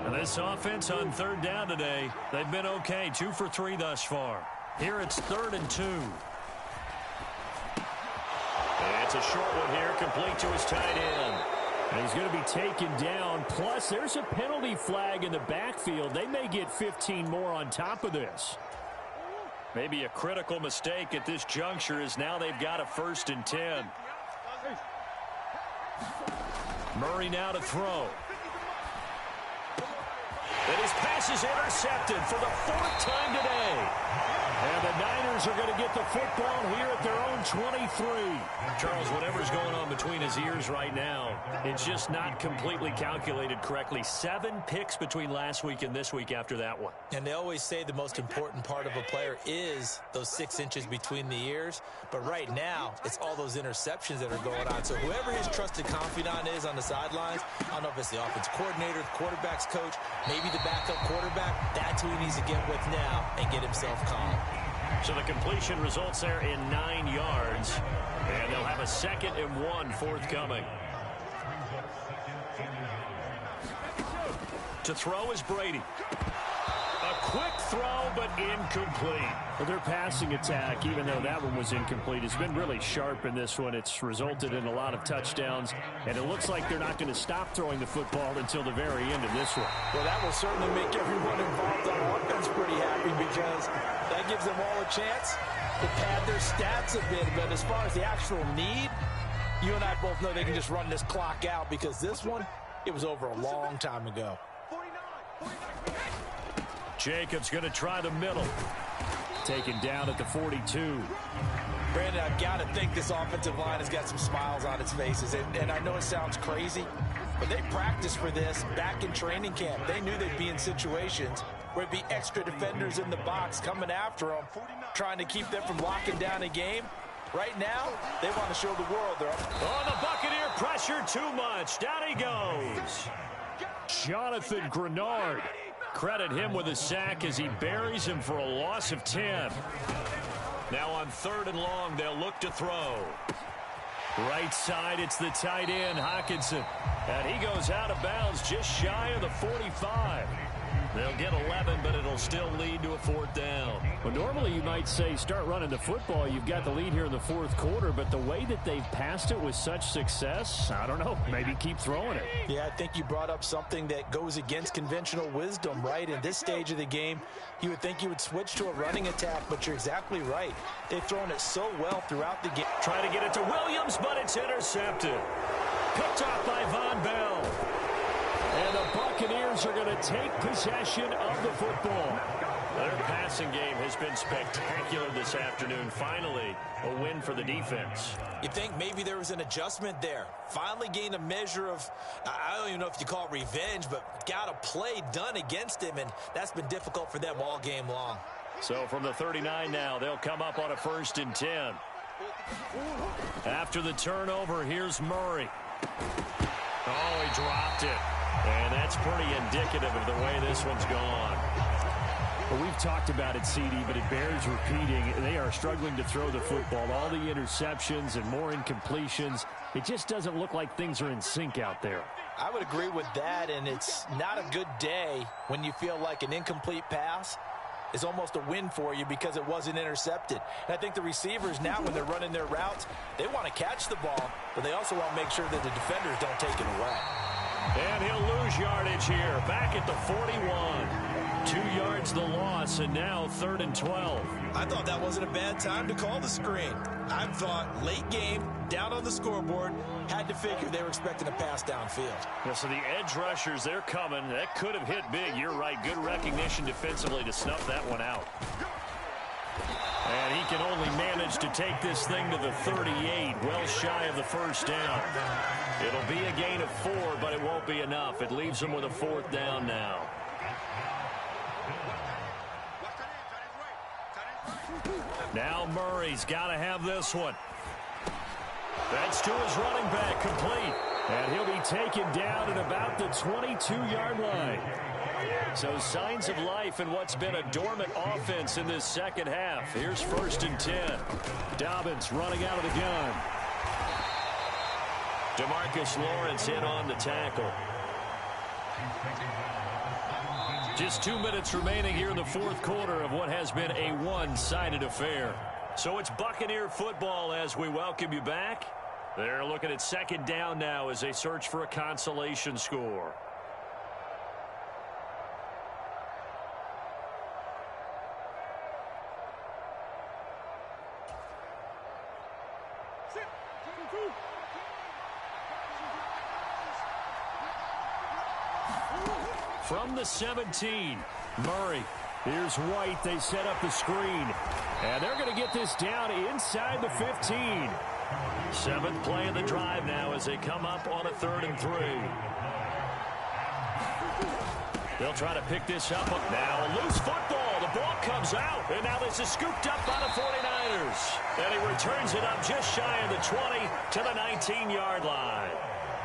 And this offense on 3rd down today, they've been okay. 2 for 3 thus far. Here it's 3rd and 2. It's a short one here, complete to his tight end. And he's going to be taken down. Plus, there's a penalty flag in the backfield. They may get 15 more on top of this. Maybe a critical mistake at this juncture is now they've got a 1st and 10. Murray now to throw. And his pass is intercepted for the 4th time today. And the Niners are going to get the football here at their own 23. Charles, whatever's going on between his ears right now, it's just not completely calculated correctly. 7 picks between last week and this week after that one. And they always say the most important part of a player is those 6 inches between the ears. But right now, it's all those interceptions that are going on. So whoever his trusted confidant is on the sidelines, I don't know if it's the offense coordinator, the quarterback's coach, maybe the backup quarterback, that's who he needs to get with now and get himself calm. So the completion results there in 9 yards. And they'll have a 2nd and 1 forthcoming. To throw is Brady. A quick throw, but incomplete. Well, their passing attack, even though that one was incomplete, has been really sharp in this one. It's resulted in a lot of touchdowns, and it looks like they're not going to stop throwing the football until the very end of this one. Well, that will certainly make everyone involved on offense pretty happy, because that gives them all a chance to pad their stats a bit. But as far as the actual need, you and I both know they can just run this clock out, because this one, it was over a long time ago. Jacobs going to try the middle. Taken down at the 42. Brandon, I've got to think this offensive line has got some smiles on its faces. And I know it sounds crazy, but they practiced for this back in training camp. They knew they'd be in situations where it'd be extra defenders in the box coming after them, trying to keep them from locking down a game. Right now, they want to show the world they're up. Oh, the Buccaneer pressure too much. Down he goes. Jonathan Grenard. Credit him with a sack as he buries him for a loss of 10. Now on 3rd and long, they'll look to throw. Right side, it's the tight end, Hockenson. And he goes out of bounds just shy of the 45. They'll get 11, but it'll still lead to a 4th down. Well, normally you might say start running the football. You've got the lead here in the 4th quarter, but the way that they've passed it with such success, I don't know, maybe keep throwing it. Yeah, I think you brought up something that goes against conventional wisdom, right? In this stage of the game, you would think you would switch to a running attack, but you're exactly right. They've thrown it so well throughout the game. Trying to get it to Williams, but it's intercepted. Picked off by Von Bell. And the Buccaneers are going to take possession of the football. Their passing game has been spectacular this afternoon. Finally, a win for the defense. You think maybe there was an adjustment there. Finally gained a measure of, I don't even know if you call it revenge, but got a play done against him, and that's been difficult for them all game long. So from the 39 now, they'll come up on a 1st and 10. After the turnover, here's Murray. Oh, he dropped it. And that's pretty indicative of the way this one's gone. Well, we've talked about it, CD, but it bears repeating. They are struggling to throw the football. All the interceptions and more incompletions. It just doesn't look like things are in sync out there. I would agree with that, and it's not a good day when you feel like an incomplete pass is almost a win for you because it wasn't intercepted. And I think the receivers now, when they're running their routes, they want to catch the ball, but they also want to make sure that the defenders don't take it away. And he'll lose yardage here. Back at the 41. 2 yards the loss, and now 3rd and 12. I thought that wasn't a bad time to call the screen. I thought late game, down on the scoreboard, had to figure they were expecting a pass downfield. Yeah, so the edge rushers, they're coming. That could have hit big. You're right. Good recognition defensively to snuff that one out. And he can only manage to take this thing to the 38, well shy of the first down. It'll be a gain of 4, but it won't be enough. It leaves him with a 4th down now. Now Murray's got to have this one. That's to his running back, complete. And he'll be taken down at about the 22-yard line. So signs of life in what's been a dormant offense in this second half. Here's 1st and 10. Dobbins running out of the gun. DeMarcus Lawrence in on the tackle. Just 2 minutes remaining here in the 4th quarter of what has been a one-sided affair. So it's Buccaneer football as we welcome you back. They're looking at 2nd down now as they search for a consolation score. From the 17, Murray. Here's White. They set up the screen. And they're going to get this down inside the 15. 7th play of the drive now as they come up on a 3rd and 3. They'll try to pick this up. Now a loose football. The ball comes out. And now this is scooped up by the 49ers. And he returns it up just shy of the 20 to the 19-yard line.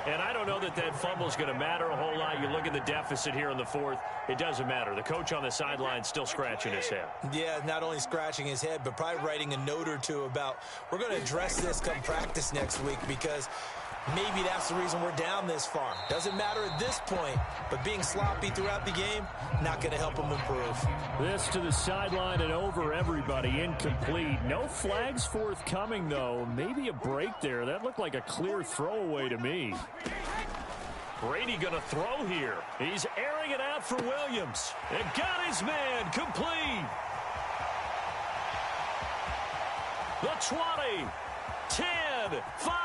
And I don't know that that fumble is going to matter a whole lot. You look at the deficit here in the 4th. It doesn't matter. The coach on the sideline still scratching his head. Yeah, not only scratching his head, but probably writing a note or two about we're going to address this come practice next week because maybe that's the reason we're down this far. Doesn't matter at this point, but being sloppy throughout the game, not going to help him improve. This to the sideline and over everybody. Incomplete. No flags forthcoming, though. Maybe a break there. That looked like a clear throwaway to me. Brady going to throw here. He's airing it out for Williams. And got his man complete. The 20, 10, 5,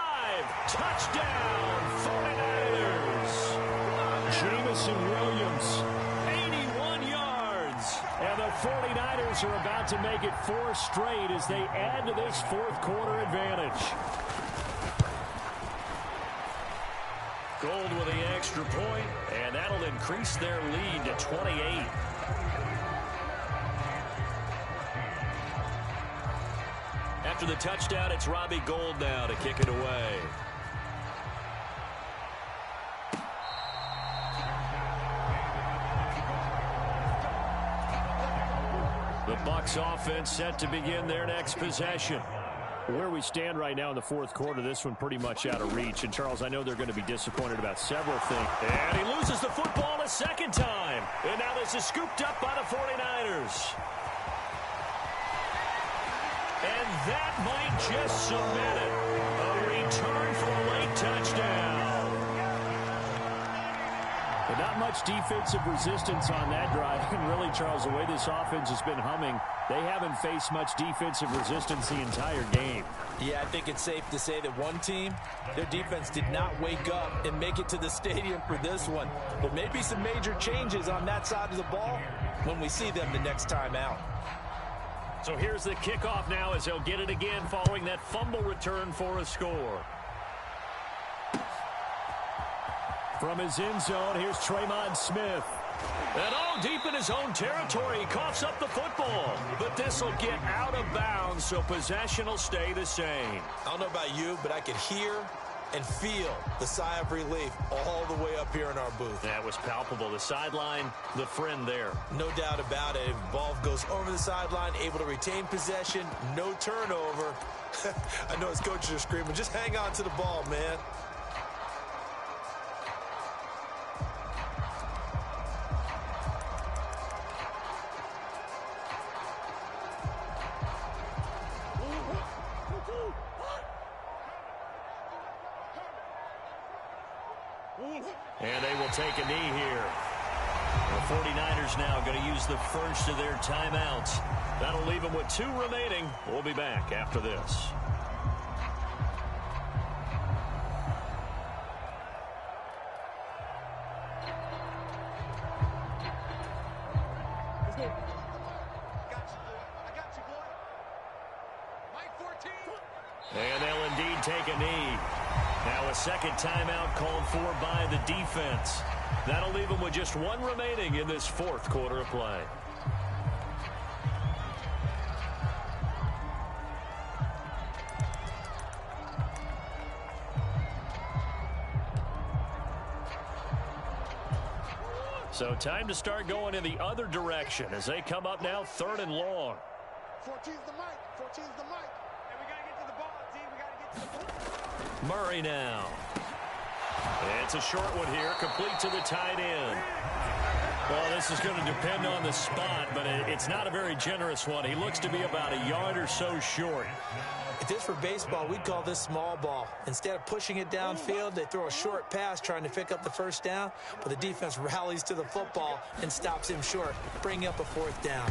touchdown, 49ers. Jamison Williams, 81 yards. And the 49ers are about to make it 4 straight as they add to this 4th quarter advantage. Gold with the extra point, and that'll increase their lead to 28. After the touchdown, it's Robbie Gould now to kick it away. The Bucs offense set to begin their next possession. Where we stand right now in the 4th quarter, this one pretty much out of reach. And, Charles, I know they're going to be disappointed about several things. And he loses the football a 2nd time. And now this is scooped up by the 49ers. And that might just cement it. A return for a late touchdown. But not much defensive resistance on that drive. And really, Charles, the way this offense has been humming, they haven't faced much defensive resistance the entire game. Yeah, I think it's safe to say that one team, their defense did not wake up and make it to the stadium for this one. But maybe some major changes on that side of the ball when we see them the next time out. So here's the kickoff now as they'll get it again following that fumble return for a score. From his end zone, here's Traymon Smith. And all deep in his own territory, he coughs up the football. But this will get out of bounds, so possession will stay the same. I don't know about you, but I could hear and feel the sigh of relief all the way up here in our booth. That was palpable. The sideline, the friend there. No doubt about it. Ball goes over the sideline, able to retain possession, no turnover. I know his coaches are screaming, just hang on to the ball, man. And they will take a knee here. The 49ers now going to use the first of their timeouts. That'll leave them with 2 remaining. We'll be back after this. And they'll indeed take a knee. Now a second timeout called for by the defense. That'll leave them with just 1 remaining in this 4th quarter of play. So time to start going in the other direction as they come up now 3rd and long. 14's the mic. 14's the mic. And we got to get to the ball, team. We got to get to the ball. Murray now. It's a short one here, complete to the tight end. Well, this is going to depend on the spot, but it's not a very generous one. He looks to be about a yard or so short. If this were baseball, we'd call this small ball. Instead of pushing it downfield, they throw a short pass trying to pick up the first down, but the defense rallies to the football and stops him short, bringing up a 4th down.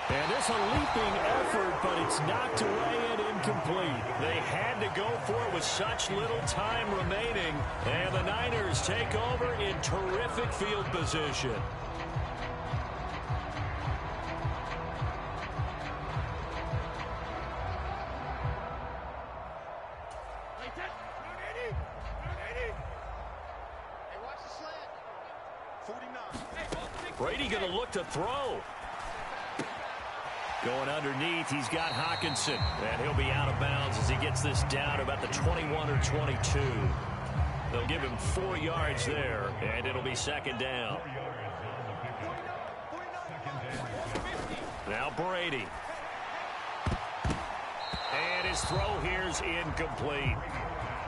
And it's a leaping effort, but it's knocked away and incomplete. They had to go for it with such little time remaining, and the Niners take over in terrific field position. Brady going to look to throw. Going underneath, he's got Hawkinson, and he'll be out of bounds as he gets this down about the 21 or 22. They'll give him 4 yards there, and it'll be 2nd down. Now Brady. And his throw here is incomplete.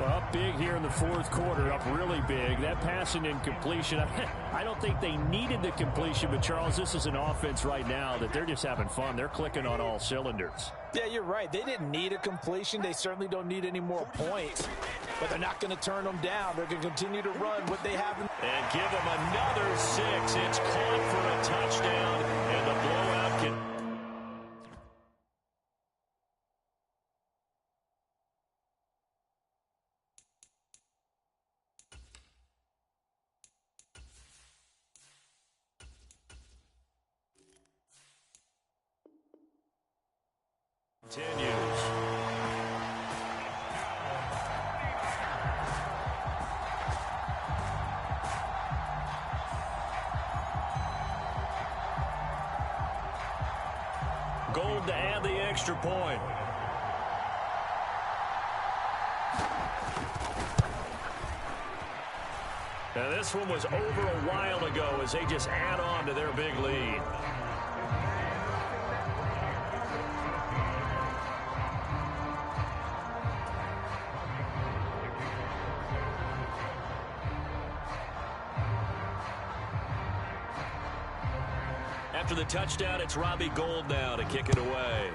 Well, up big here in the 4th quarter, up really big. That pass and incompletion, I don't think they needed the completion, but Charles, this is an offense right now that they're just having fun. They're clicking on all cylinders. Yeah, you're right. They didn't need a completion. They certainly don't need any more points, but they're not going to turn them down. They're going to continue to run what they have. And give them another 6. It's caught for a touchdown, and the blowout can... continues. Gold to add the extra point. Now this one was over a while ago as they just add on to their big lead. After the touchdown, it's Robbie Gould now to kick it away.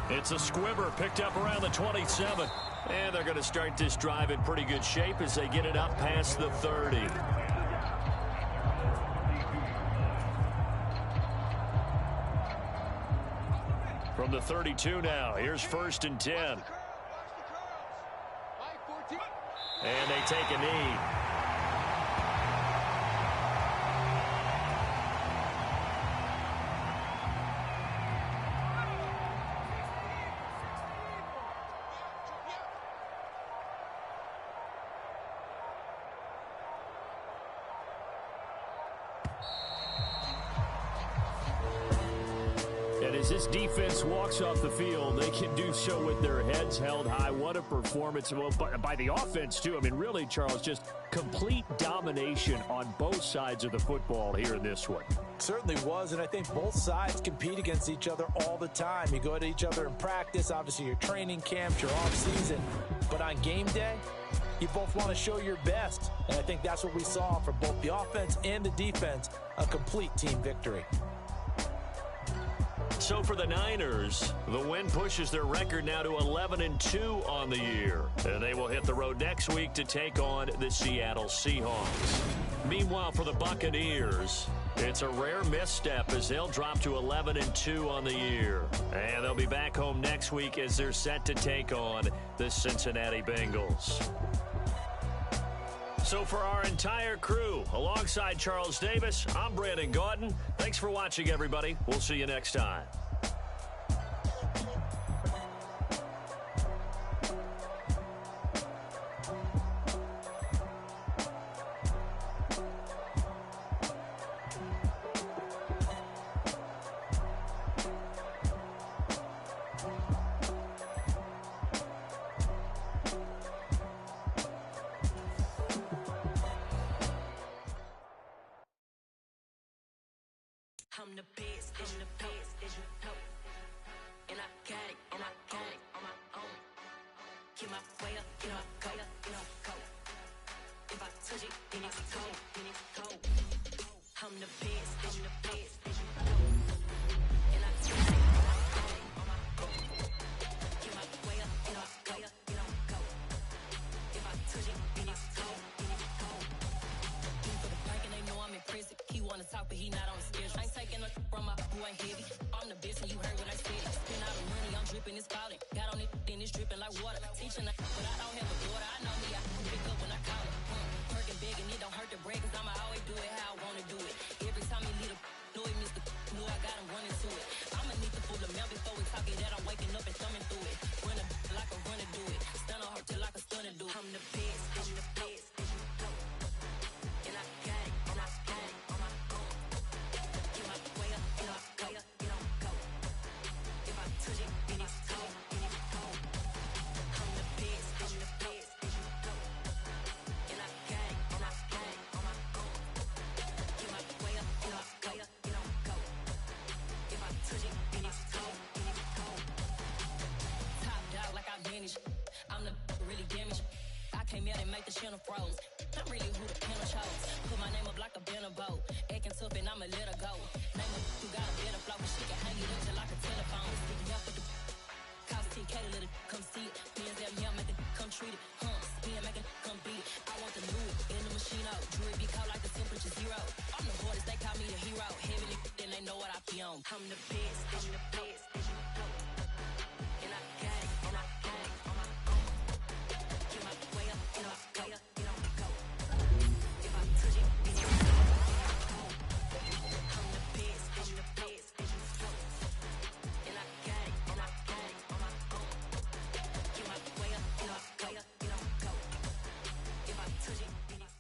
It's a squibber picked up around the 27. And they're going to start this drive in pretty good shape as they get it up past the 30. From the 32 now, here's 1st and 10. And they take a knee. As this defense walks off the field, they can do so with their heads held high. What a performance. Well, by the offense, too. I mean, really, Charles, just complete domination on both sides of the football here in this one. Certainly was, and I think both sides compete against each other all the time. You go at each other in practice, obviously your training camps, your off-season. But on game day, you both want to show your best. And I think that's what we saw from both the offense and the defense, a complete team victory. So for the Niners, the win pushes their record now to 11-2 on the year. And they will hit the road next week to take on the Seattle Seahawks. Meanwhile, for the Buccaneers, it's a rare misstep as they'll drop to 11-2 on the year. And they'll be back home next week as they're set to take on the Cincinnati Bengals. So for our entire crew, alongside Charles Davis, I'm Brandon Gaudin. Thanks for watching, everybody. We'll see you next time. I'm the best, as you know. And I got it, on my own. Get my way up, go. If I touch it, then it's cold. I'm the best, as you know. And I got it, on my own. Get my way up, go. If I touch it, then it's cold. For the park and they know I'm in prison. He wanna talk, but he not on the schedule. I ain't taking no from my who ain't heavy. I'm the best and you heard what I said. Spend all the money, I'm dripping, it's falling. Got on it, then it's dripping like water. Teaching but I don't have a daughter. I know me, I can pick up when I call it. Working big and it don't hurt to break, cause I'ma always do it how I wanna do it. Every time he lead a know it, Mr. Know I got him running to it. I'ma need the full amount before we talk it that I'm waking up and thumbing through it. Run a like a runner do it. Stun on her till like a stunner do it. I'm the best, and I got it, on my own. Get my way up, go. If I touch it, then it's cold. I'm the best, and I got it, on my own. Get my way up, go. If I touch it, then it's cold. Top dog like I vanished. I'm the really damaged. I came out and make the channel froze. I'm really who the panel chose. Put my name up like a banner boat. Acting tough and I'ma let her go. Name her who got a better flow. She can hang it up just like a telephone. Sticking up with the cost TK to let it come see it. Hands down, yeah, make it come treat it. Spin, make it come beat it. I want the new in the machine out. Jewelry be cold like the temperature 0. I'm the hardest, they call me the hero. Heavy then they know what I be on. I'm the best, as you know. And I got it, on my own. Get my way up, go. If I touch it, then it's cold. I'm the best, as you know. And I got it, on my own. Get my way up, go. If I touch it, then it's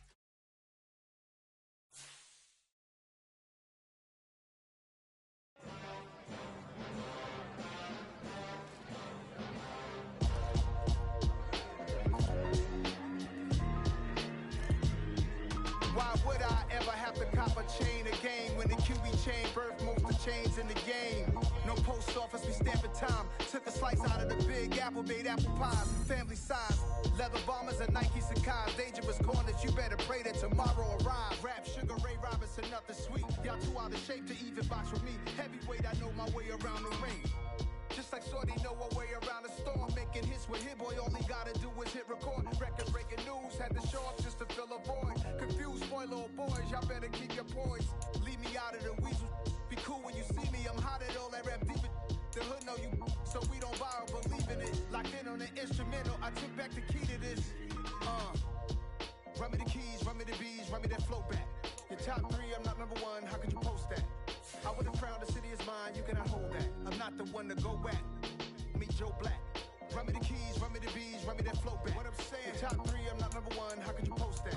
Why would I ever have to cop a chain again when the QB chain birthed most of chains in the game? No post office, we stamping time. Took a slice out of the big apple, made apple pies, family size. Leather bombers and Nike Sakai's. Dangerous corners, you better pray that tomorrow arrives. Rap, Sugar Ray Robinson, nothing sweet. Y'all too out of shape to even box with me. Heavyweight, I know my way around the ring. Just like Shorty know her way around the storm. Making hits with Hit Boy, all he gotta do is hit record. Record breaking news, had to show up just to fill a void. Confused, spoil little boys, y'all better keep your poise. Leave me out of the weasel. Be cool when you see me, I'm hot at all that rap deep. The hood know you, so we don't borrow, believe in it. Locked in on the instrumental, I took back the key to this. Run me the keys, run me the bees, run me that flow back. Your top 3, I'm not number 1, how could you post that? I would have crowned the city is mine, you cannot hold that. I'm not the one to go back. Meet Joe Black. Run me the keys, run me the bees, run me that flow back. What I'm saying, your top 3, I'm not number 1, how could you post that?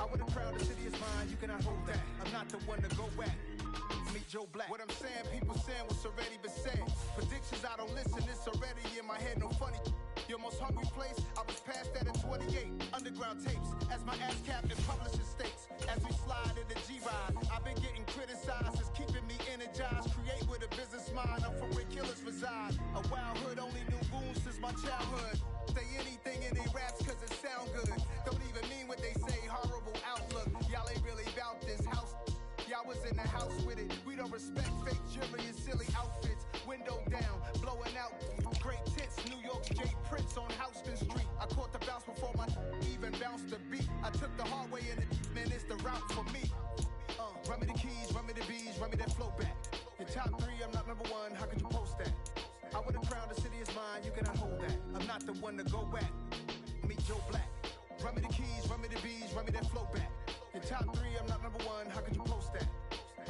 I would have crowned the city is mine, you cannot hold that. I'm not the one to go back. Meet Joe Black. What I'm saying, people saying what's already been said. Predictions, I don't listen, it's already in my head, no funny. Your most hungry place, I was past that at 28. Underground tapes, as my ass captain publishing states. As we slide in the G-Ride, I've been getting criticized, it's keeping me energized. Create with a business mind, I'm from where killers reside. A wild hood, only knew goons since my childhood. Say anything in they raps cause it sound good. Don't even mean what they say, horrible outlook. Y'all ain't really about this house. Y'all was in the house with it. We don't respect fake jewelry and silly outfits. me that flow back. Your top 3, I'm not number 1, how could you post that? I would've crowned the city is mine, you cannot hold that. I'm not the one to go back. Meet Joe Black. Run me the keys, run me the bees, run me that flow back. Your top 3, I'm not number 1, how could you post that?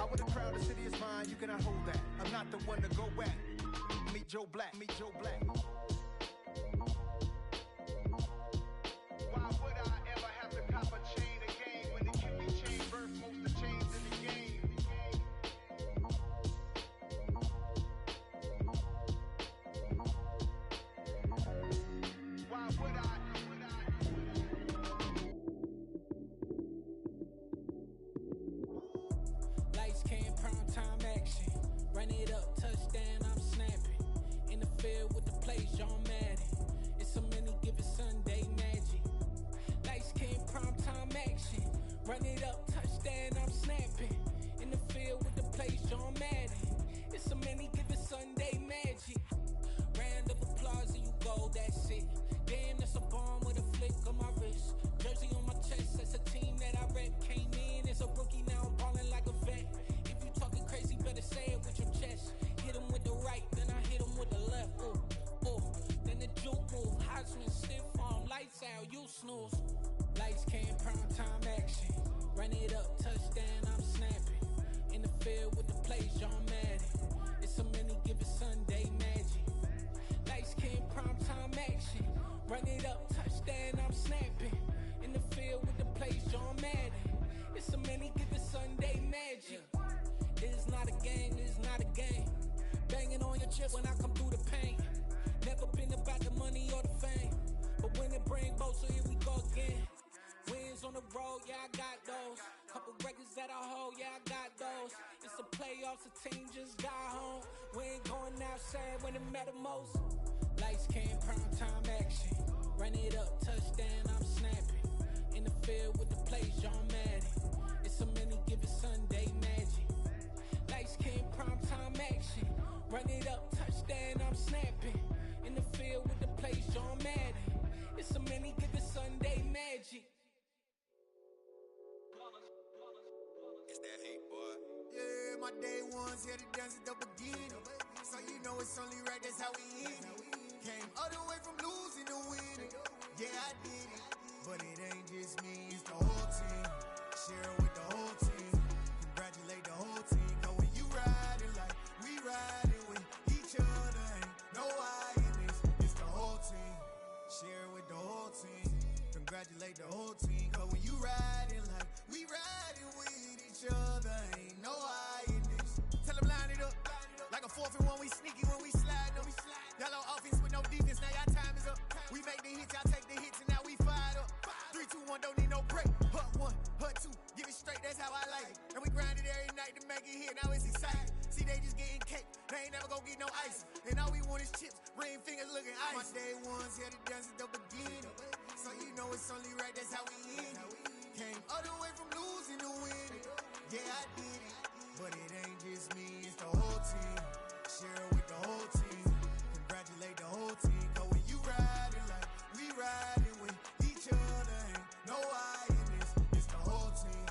I would've crowned the city is mine, you cannot hold that. I'm not the one to go back. Meet Joe Black, meet Joe Black. Why would I ever have to cop a chain again when the QB chain birthed most of the chains in the game? Why would I? Lights came, prime time action. Run it up, touchdown, I'm snapping. In the field with the plays, John Madden. It's a many given Sunday magic. Lights came, prime time action. Run it up, touchdown, I'm snapping. In the field with the plays, John Madden. It's a many given Sunday magic. Round of applause and you go, that's it. Damn, that's a bomb with a flick on my wrist. Jersey on my chest, that's a team that I rep. Came in as a rookie, now I'm ballin' like a vet. If you talking crazy, better say it with your chest. Hit him with the right, then I hit him with the left. Ooh, ooh. Then the juke move, Heisman, stiff arm, lights out, you snooze. Lights came, prime time action. Run it up, touchdown, I'm snapping. In the field with the plays, John Madden. It's a many given Sunday magic. Lights came, prime time action. Run it up, touchdown, I'm snapping. In the field with the plays, John Madden. It's a many given Sunday magic. It is not a game, it is not a game. Banging on your chip when I come through the pain. Never been about the money or the fame. But when it bring both, so here we go again. Wins on the road, yeah, I got those. Couple records that I hold, yeah, I got those. It's the playoffs, the team just got home. We ain't going outside when it matter most. Lights came, prime time action. Run it up, touchdown, I'm snapping. In the field with the plays, John Madden. It's a many given Sunday magic. Lights came, prime time action. Run it up, touchdown, I'm snapping. In the field with the plays, John Madden. It's a many given Sunday magic. It's that hate, boy. Yeah, my day ones here to dance at the beginning. So you know it's only right, that's how we end it. Came all the way from losing to winning. Yeah, I did it. But it ain't just me, it's the whole team. Share it with the whole team. Congratulate the whole team. Cause when you riding like we riding with each other, ain't no I in this. It's the whole team. Share it with the whole team. Congratulate the whole team. Cause when you riding like we riding with each other, ain't no I in this. Tell them line it up. Like a 4th and 1, we sneaky when we slide them. Y'all on offense with no defense, now y'all time is up. We make the hits, y'all take the hits, and now we fired up. 3, 2, 1, don't need no break. Hut 1, hut 2, give it straight, that's how I like it. And we grind it every night to make it hit, now it's exciting. See, they just getting cake, they ain't never gonna get no ice. And all we want is chips, ring fingers looking ice. My day ones here to dance at the beginning. So you know it's only right, that's how we end it. Came all the way from losing to winning. Yeah, I did it. But it ain't just me, it's the whole team. Share it with the whole team. Congratulate the whole team. Cause when you riding like we riding with each other, ain't no I in this. It's the whole team.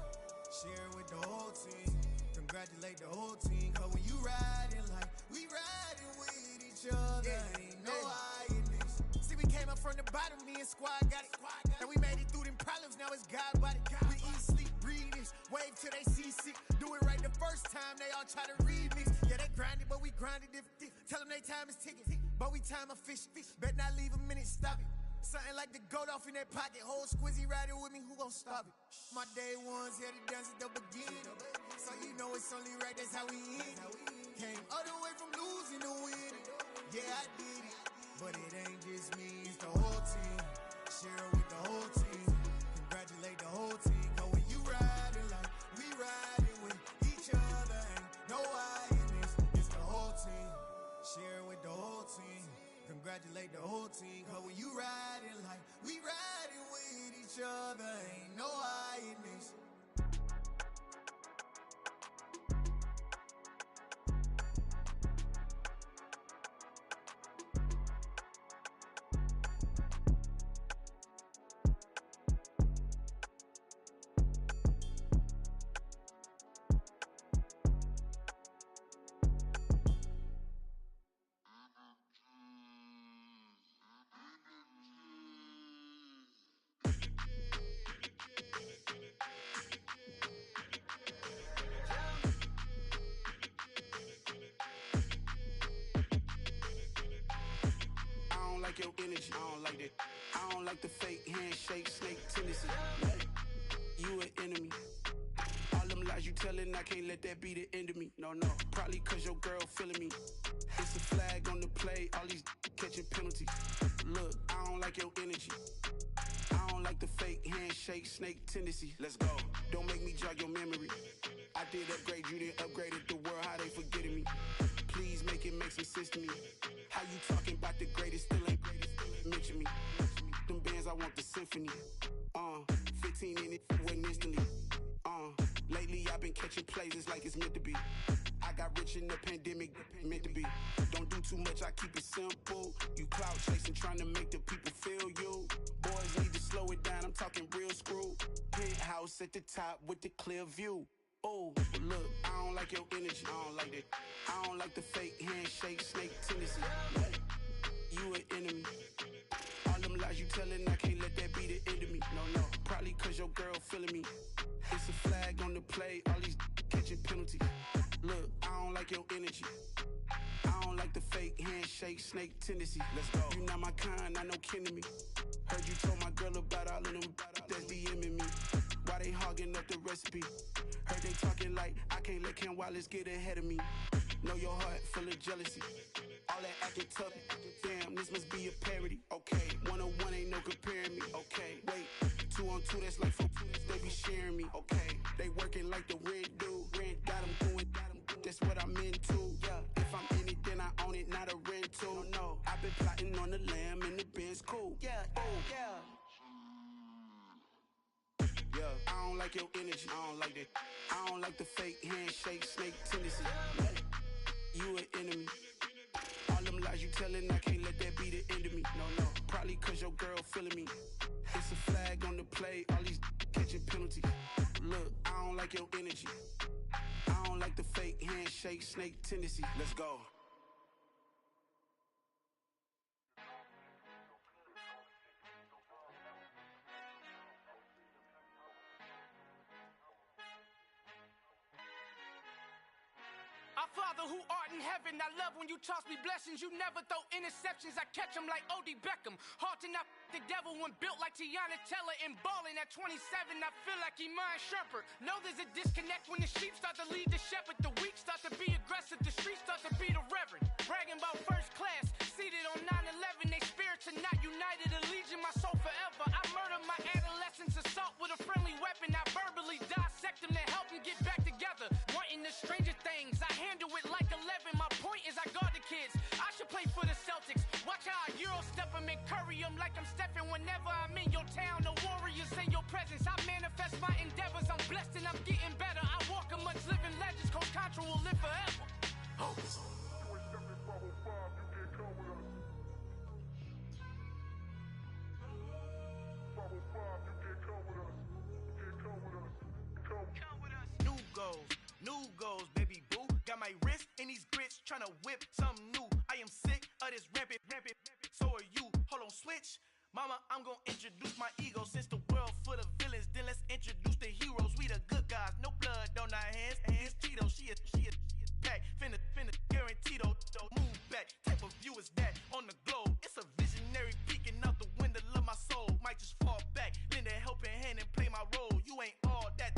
Share it with the whole team. Congratulate the whole team. Cause when you riding like we riding with each other, ain't no I in this. See, we came up from the bottom, me and squad got it. And we made it through them problems, now it's God body. We eat, sleep, breathe this. Wave till they see sick. Do it right the first time, they all try to remix. Yeah, they grinded, but we grinded different. Tell them they time is ticking, but we time a fish. Bet not leave a minute, stop it. Something like the goat off in that pocket. Whole squizzy riding with me, who gon' stop it? My day ones here to dance at the beginning. So you know it's only right, that's how we end it. Came all the way from losing to winning. Yeah, I did it. But it ain't just me, it's the whole team. Share it with the whole team. Congratulate the whole team. Cause when you riding like we riding with each other, ain't no I in this. It's the whole team. Share it with the whole team. Congratulate the whole team. Cause when you riding like we riding with each other, ain't no I in this. your energy. I don't like that. I don't like the fake handshake, snake tendency. You an enemy. All them lies you telling, I can't let that be the end of me. No, probably cause your girl feeling me. It's a flag on the play, all these catching penalties. Look, I don't like your energy. I don't like the fake handshake, snake tendency. Let's go. Don't make me jog your memory. I did upgrade, you didn't upgrade it. The world, how they forgetting me. Please make it make some sense to me. How you talking about the greatest, still ain't mention me. Them bands, I want the symphony. 15 in it, went instantly. Lately I've been catching plays, it's like it's meant to be. I got rich in the pandemic, meant to be. Don't do too much, I keep it simple. You clout chasing, trying to make the people feel you. Boys need to slow it down, I'm talking real screw. Penthouse at the top with the clear view. Oh, look, I don't like your energy, I don't like that. I don't like the fake handshake, snake tendency. You an enemy. All them lies you telling, I can't let that be the end of me. No, probably cause your girl feeling me. It's a flag on the play, all these catching penalties. Look, I don't like your energy. I don't like the fake handshake, snake tendency. Let's go. You not my kind, I know kin to me. Heard you told my girl about all of them that's DMing me. Why they hogging up the recipe? Heard they talking like I can't let Ken Wallace get ahead of me. Know your heart full of jealousy. All that acting tough, damn, this must be a parody. Okay, 1-on-1 ain't no comparing me. Okay, wait, 2-on-2, that's like 4, they be sharing me. Okay, they working like the rent do. Rent got them doing, that's what I'm into. Yeah, if I'm in it, then I own it, not a rental. No, I've been plotting on the lamb and the Benz cool. Yeah, yeah. I don't like your energy, I don't like that. I don't like the fake handshake, snake tendency. You an enemy. All them lies you telling, I can't let that be the end of me. No, probably cause your girl feeling me. It's a flag on the play, all these catching penalties. Look, I don't like your energy. I don't like the fake handshake, snake tendency. Let's go. Our Father who art in heaven, I love when you toss me blessings. You never throw interceptions, I catch them like O.D. Beckham. Hard to knock the devil when built like Tiana Teller and balling at 27, I feel like Iman Shumpert. Know there's a disconnect when the sheep start to lead the shepherd. The weak start to be aggressive, the streets start to be the reverend. Bragging about first class, seated on 9/11. They spirits are not united, allegiance my soul forever. I murdered my adolescence, assault with a friendly weapon. I verbally dissect them to help them get back together. Wanting the stranger things, I handle it like 11. My point is I guard the kids. I should play for the Celtics. Watch how I Euro step them and curry them like I'm stepping. Whenever I'm in your town, the warriors in your presence. I manifest my endeavors. I'm blessed and I'm getting better. I walk amongst living legends. Coach Contra will live forever. Oh. New goals, baby boo. Got my wrist in these grits, tryna whip something new. I am sick of this rampant. So are you. Hold on, switch. Mama, I'm gonna introduce my ego. Since the world full of villains, then let's introduce the heroes. We the good guys, no blood on our hands. Hands Tito, she a pack. Finna guaranteed. Move back. Type of view is that on the globe? It's a visionary peeking out the window of my soul. Might just fall back, lend a helping hand and play my role. You ain't all that.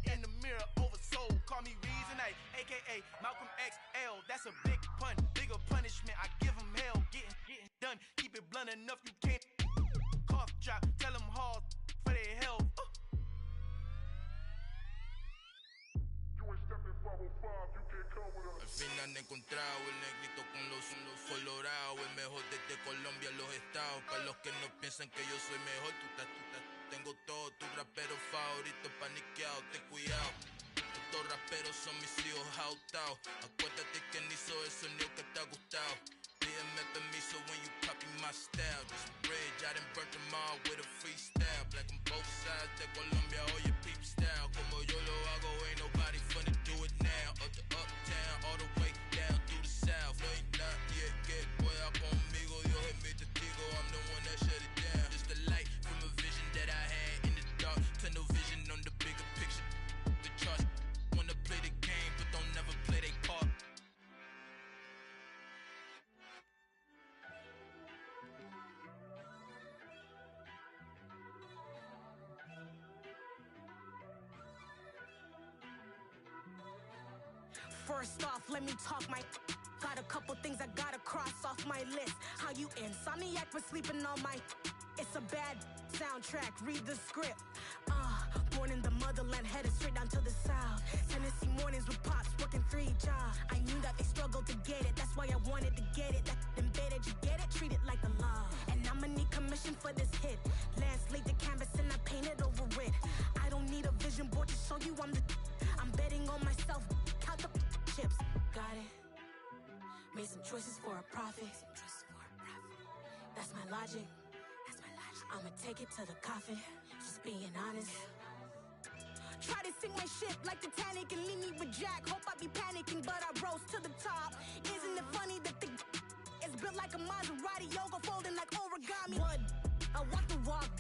In the mirror, oversold. Call me Reason A, aka Malcolm XL. That's a big pun, bigger punishment. I give him hell, getting done. Keep it blunt enough, you can't. Cough drop, tell them hard for their health. Al fin han encontrado el negrito con los colorados, el mejor desde Colombia, los estados. Para los que no piensan que yo soy mejor, tengo todo, tus raperos favoritos paniqueados, ten cuidado. Estos raperos son mis hijos jautados. Acuérdate que ni hizo el sonido que te ha gustado. Pídeme permiso when you copy my style. This bridge, I done burnt them all with a freestyle. Black on both sides de Colombia, oye peep style. Como yo lo hago, ain't nobody finna do it now. Up to uptown, all the way down through the south. No hay nadie que pueda conmigo, Dios es mi testigo. I'm the one that shut it down. Just the light from a vision that I had in the dark. Tunnel vision on the bigger picture. The charts wanna play the game, but don't never play their part. First off, let me talk my. Got a couple things I gotta cross off my list. How you insomniac for sleeping on my. It's a bad soundtrack, read the script. Born in the motherland, headed straight down to the south. Tennessee mornings with pops, working 3 jobs. I knew that they struggled to get it, that's why I wanted to get it. That embedded, you get it, treat it like a law. And I'ma need commission for this hit. Lance laid the canvas and I painted over it. I don't need a vision board to show you I'm betting on myself, count the chips. Got it. Made some choices for a profit. That's my logic. I'ma take it to the coffin, just being honest. Try to sink my ship like Titanic and leave me with Jack. Hope I be panicking, but I rose to the top. Isn't it funny that the is built like a Maserati, yoga folding like origami? What? I walk the walk,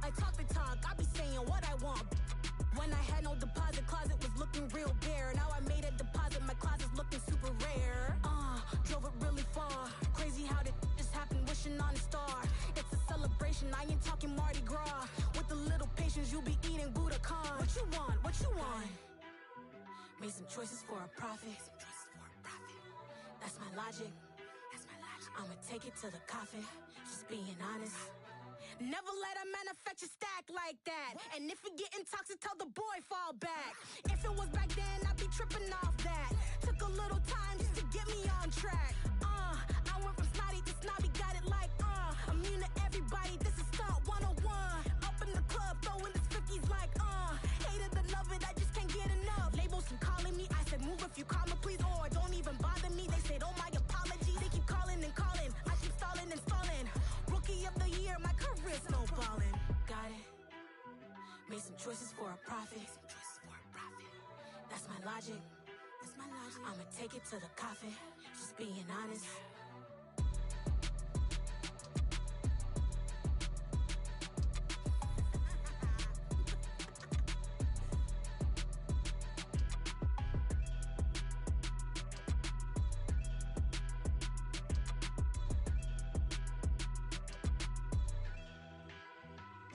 I talk the talk, I be saying what I want. When I had no deposit, closet was looking real bare. Now I made a deposit, my closet's looking super rare. Drove it really far. Crazy how that just happened, wishing on a star. It's a celebration, I ain't talking Mardi Gras. With a little patience, you'll be eating Budokan. What you want? What you want? Made some choices for a profit. That's my logic. I'ma take it to the coffin, just being honest. Never let a manufacture stack like that. And if it getting toxic, tell the boy fall back. If it was back then, I'd be tripping off that. Took a little time just to get me on track. I went from snotty to snobby, got it like immune to everybody, this is stunt 101. Up in the club, throwing the cookies like hate it or love it, I just can't get enough. Labels keep calling me, I said move if you call me please, or don't even bother me. They said oh my apologies, they keep calling and calling. I keep stalling and stalling. Rookie of the year, my career snowballing. Got it. Made some choices for a profit. That's my logic. I'ma take it to the coffin, just being honest.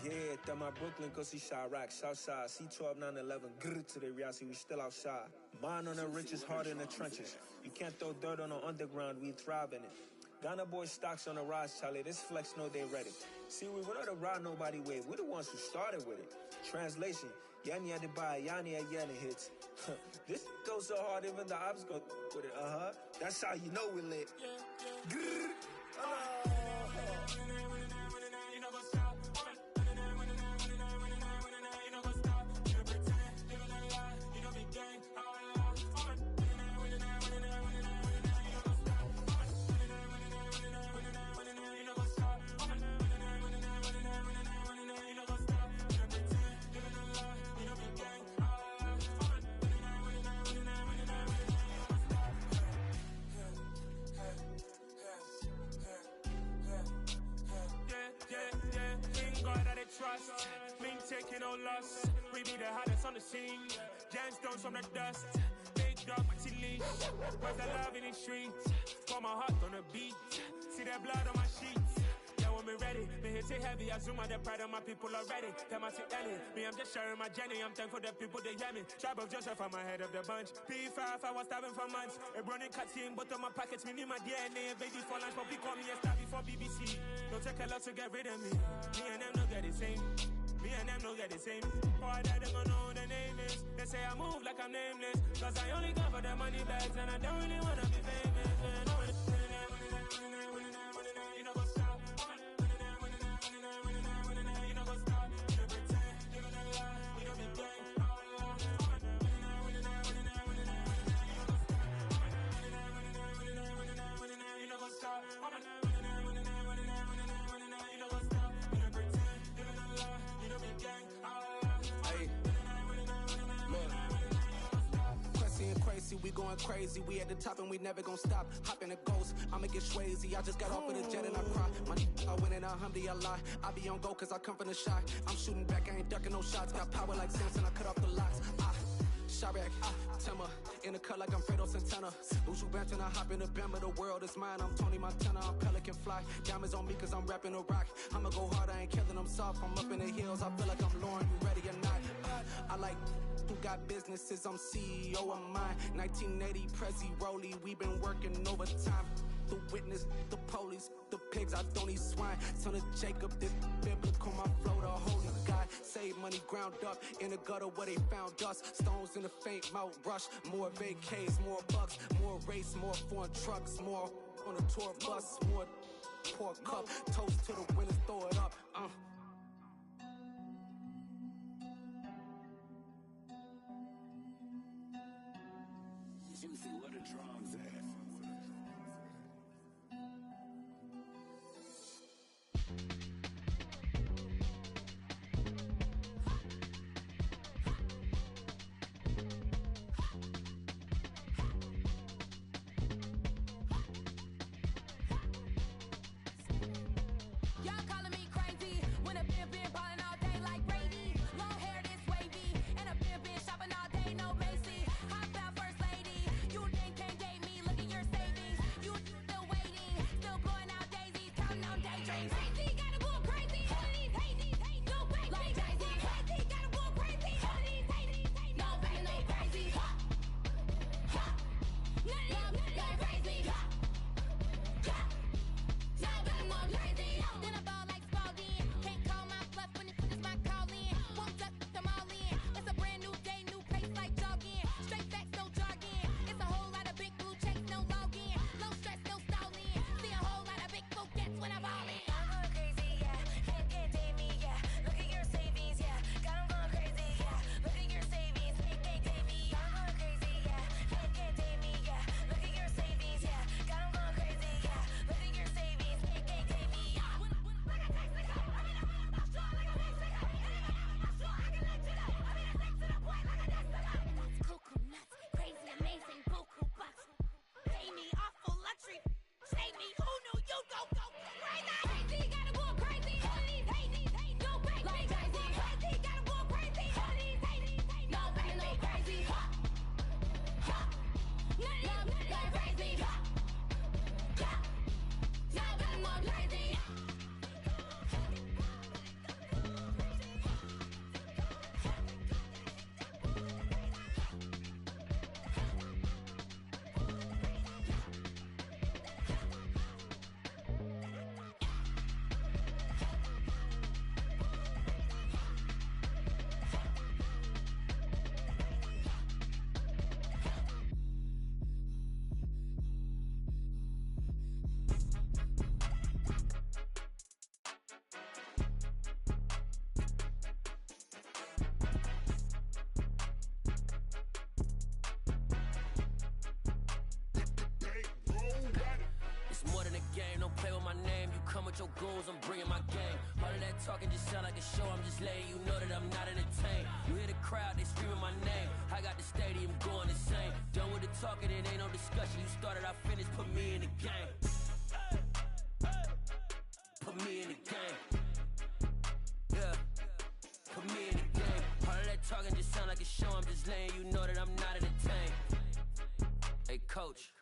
Yeah, that my Brooklyn, cause he shot rock, Southside, C12, 911, grrr to the reality, we still outside. Mine on the riches, hard in the trenches. You can't throw dirt on the underground, we thrive in it. Ghana boys stocks on the rise, Charlie, this flex know they ready. See, we not the ride nobody wave, we the ones who started with it. Translation, Yanni had to buy, Yanni had yelling hits. This goes so hard, even the ops go with it, That's how you know we lit. Grrr. Trust, me taking no loss. We be the hottest on the scene. Gemstones from the dust. Big dog, Maxi leash. Where's the love in the streets? Got my heart on the beat. See that blood on my sheets. Yeah, when me ready, me hit it heavy. I zoom out the pride of my people already. Tell my Ellie, me I'm just sharing my journey. I'm thankful the people they hear me. Tribe of Joseph, I'm ahead of the bunch. P5, I was starving for months. A running cutscene, but on my pockets, me need my DNA. Baby for lunch, but we call me a star before BBC. Don't take a lot to get rid of me. Me and them don't get the same. Me and them don't get the same. Boy, that them gonna know who the name is. They say I move like I'm nameless. Cause I only come for the money bags and I don't really wanna be famous. You know what's up? You know what's up? You pretend, you gonna lie, you don't be gang. You know what's up? We going crazy, we at the top and we never gonna stop. Hop in a ghost, I'ma get swayzy. I just got off of the jet and I cry. My I win in a Humvee, I lie. I be on go cause I come from the shot. I'm shooting back, I ain't ducking no shots. Got power like Samson, I cut off the locks. Sharek, Timmer, in the cut like I'm Fredo Santana. Usu Banton, I hop in the Bama, the world is mine. I'm Tony Montana, I'm Pelican Fly. Diamonds on me cause I'm rapping a rock. I'ma go hard, I ain't killing them soft. I'm up in the hills, I feel like I'm Lauren, you ready or not? I like who got businesses, I'm CEO of mine. 1980 Prezi Rolly, we been working overtime. The witness, the police, the pigs, I don't eat swine. Son of Jacob, this biblical, my flow, the holy God. Save money ground up in the gutter where they found us. Stones in the faint mouth rush. More vacays, more bucks, more race, more foreign trucks, more on a tour bus, more pour cup. Toast to the winners, throw it up. Juicy, where the drums at? Y'all calling me crazy when a been ballin' all day like Brady. Long hair this wavy, and a been shopping all day, no Macy. Hot out first lady, you think can't date me? Look at your savings, you still waiting, still blowing out daisies, counting on daydreams. Crazy, gotta go crazy. All of these hate, no baby. Like Jay-Z, crazy, gotta go crazy. All of these hate, no baby, no crazy. None of these crazy. Then I ball like Spalding. Can't call my bluff when it's my call in. Won't duck them all in. It's a brand new day, new pace like jogging. Straight facts, no jargon. It's a whole lot of big blue checks, no login. Low stress, no stalling. See a whole lot of big blue gets when I ball in. I'm going crazy, yeah. Can't date me, yeah. Look at your savings, yeah. Got 'em going crazy, yeah. Look at your savings, can't date me. I'm going crazy, yeah. Can't date me, yeah. Look at your savings, yeah. Got 'em going crazy, yeah. Look at your savings, can't date me. Cuckoo nuts, crazy, amazing, buku bucks. Pay me awful luxury. Save me, who knew you go crazy? Crazy, gotta go crazy. All of these hate, no baby. Like Jay-Z, crazy, gotta go crazy. All of these hate, no baby, no crazy. None of these crazy. Now that I'm all crazy. It's more than a game, don't play with my name. You come with your goons, I'm bringing my game. All of that talking just sound like a show, I'm just letting you know that I'm not entertained. You hear the crowd, they screaming my name. I got the stadium going insane. Done with the talking, it ain't no discussion. You started, I finished, put me in the game. Put me in the game. Yeah, put me in the game. All of that talking just sound like a show, I'm just letting you know that I'm not entertained. Hey coach,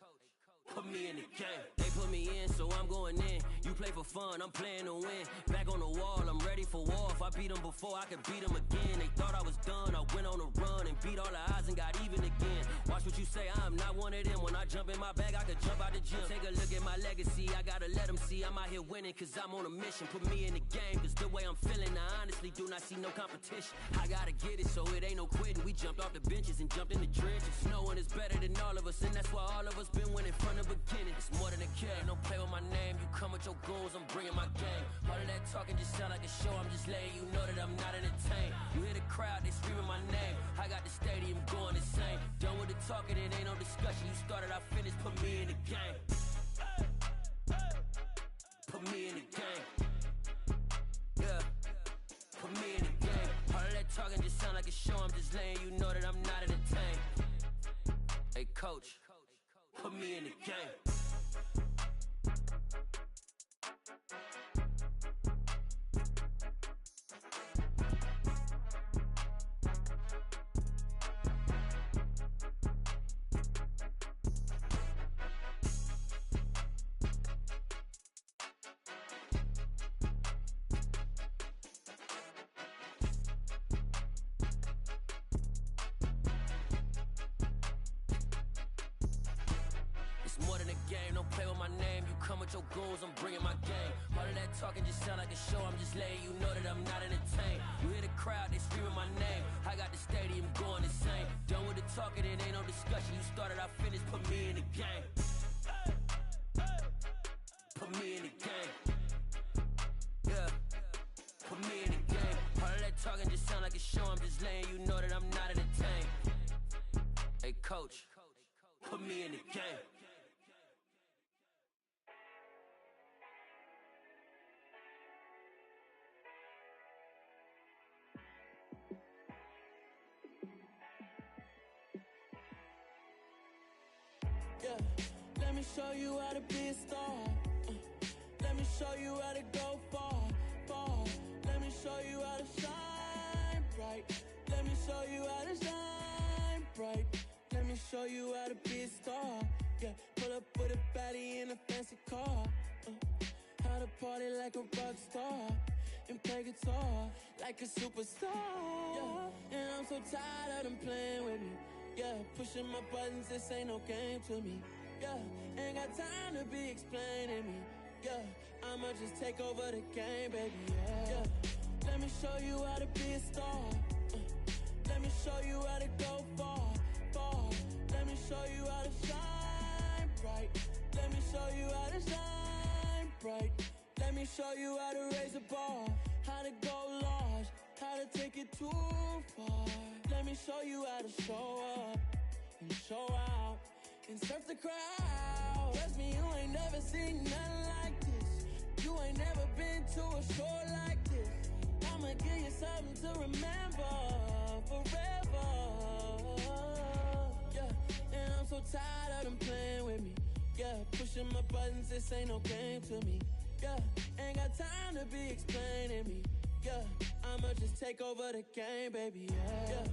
put me in the game. They put me in, so I'm going in. You play for fun, I'm playing to win. Back on the wall, I'm ready for war. If I beat them before, I could beat them again. They thought I was done, I went on a run and beat all the odds and got even again. Watch what you say, I'm not one of them. When I jump in my bag, I could jump out the gym. Take a look at my legacy, I gotta let them see I'm out here winning, cause I'm on a mission. Put me in the game, cause the way I'm feeling, I honestly do not see no competition. I gotta get it, so it ain't no quitting. We jumped off the benches and jumped in the trenches. No one is better than all of us, and that's why all of us been winning from the beginning. It's more than a game, don't play with my name. You come with your goons, I'm bringing my game. All of that talking just sound like a show, I'm just letting you know that I'm not entertained. You hear the crowd, they screaming my name. I got the stadium going insane. Done with the talking, it ain't no discussion. You started, I finished, put me in the game. Put me in the game. Yeah, put me in the game. All of that talking just sound like a show, I'm just letting you know that I'm not entertained. Hey coach, put me in the game. in the game, don't play with my name. You come with your goons, I'm bringing my game. All of that talking just sound like a show, I'm just letting you know that I'm not entertained. You hear the crowd, they screaming my name. I got the stadium going insane. Done with the talking, it ain't no discussion. You started, I finished, put me in the game. Put me in the game. Yeah, put me in the game. All of that talking just sound like a show, I'm just letting you know that I'm not entertained. Hey coach, put me in the game. Yeah, let me show you how to be a star. Let me show you how to go far, far. Let me show you how to shine bright. Let me show you how to shine bright. Let me show you how to be a star. Yeah, pull up with a baddie in a fancy car. How to party like a rock star and play guitar like a superstar. Yeah, and I'm so tired of them playing with me. Yeah, pushing my buttons, this ain't no game to me. Yeah, ain't got time to be explaining me. Yeah, I'ma just take over the game, baby. Yeah, let me show you how to be a star. Let me show you how to go far, far. Let me show you how to shine bright. Let me show you how to shine bright. Let me show you how to raise a bar, how to go large, how to take it too far. Let me show you how to show up and show out and surf the crowd. Trust me, you ain't never seen nothing like this. You ain't never been to a show like this. I'ma give you something to remember forever. Yeah, and I'm so tired of them playing with me. Yeah, pushing my buttons, this ain't no game to me. Yeah, ain't got time to be explaining me. Yeah, I'ma just take over the game, baby. Yeah,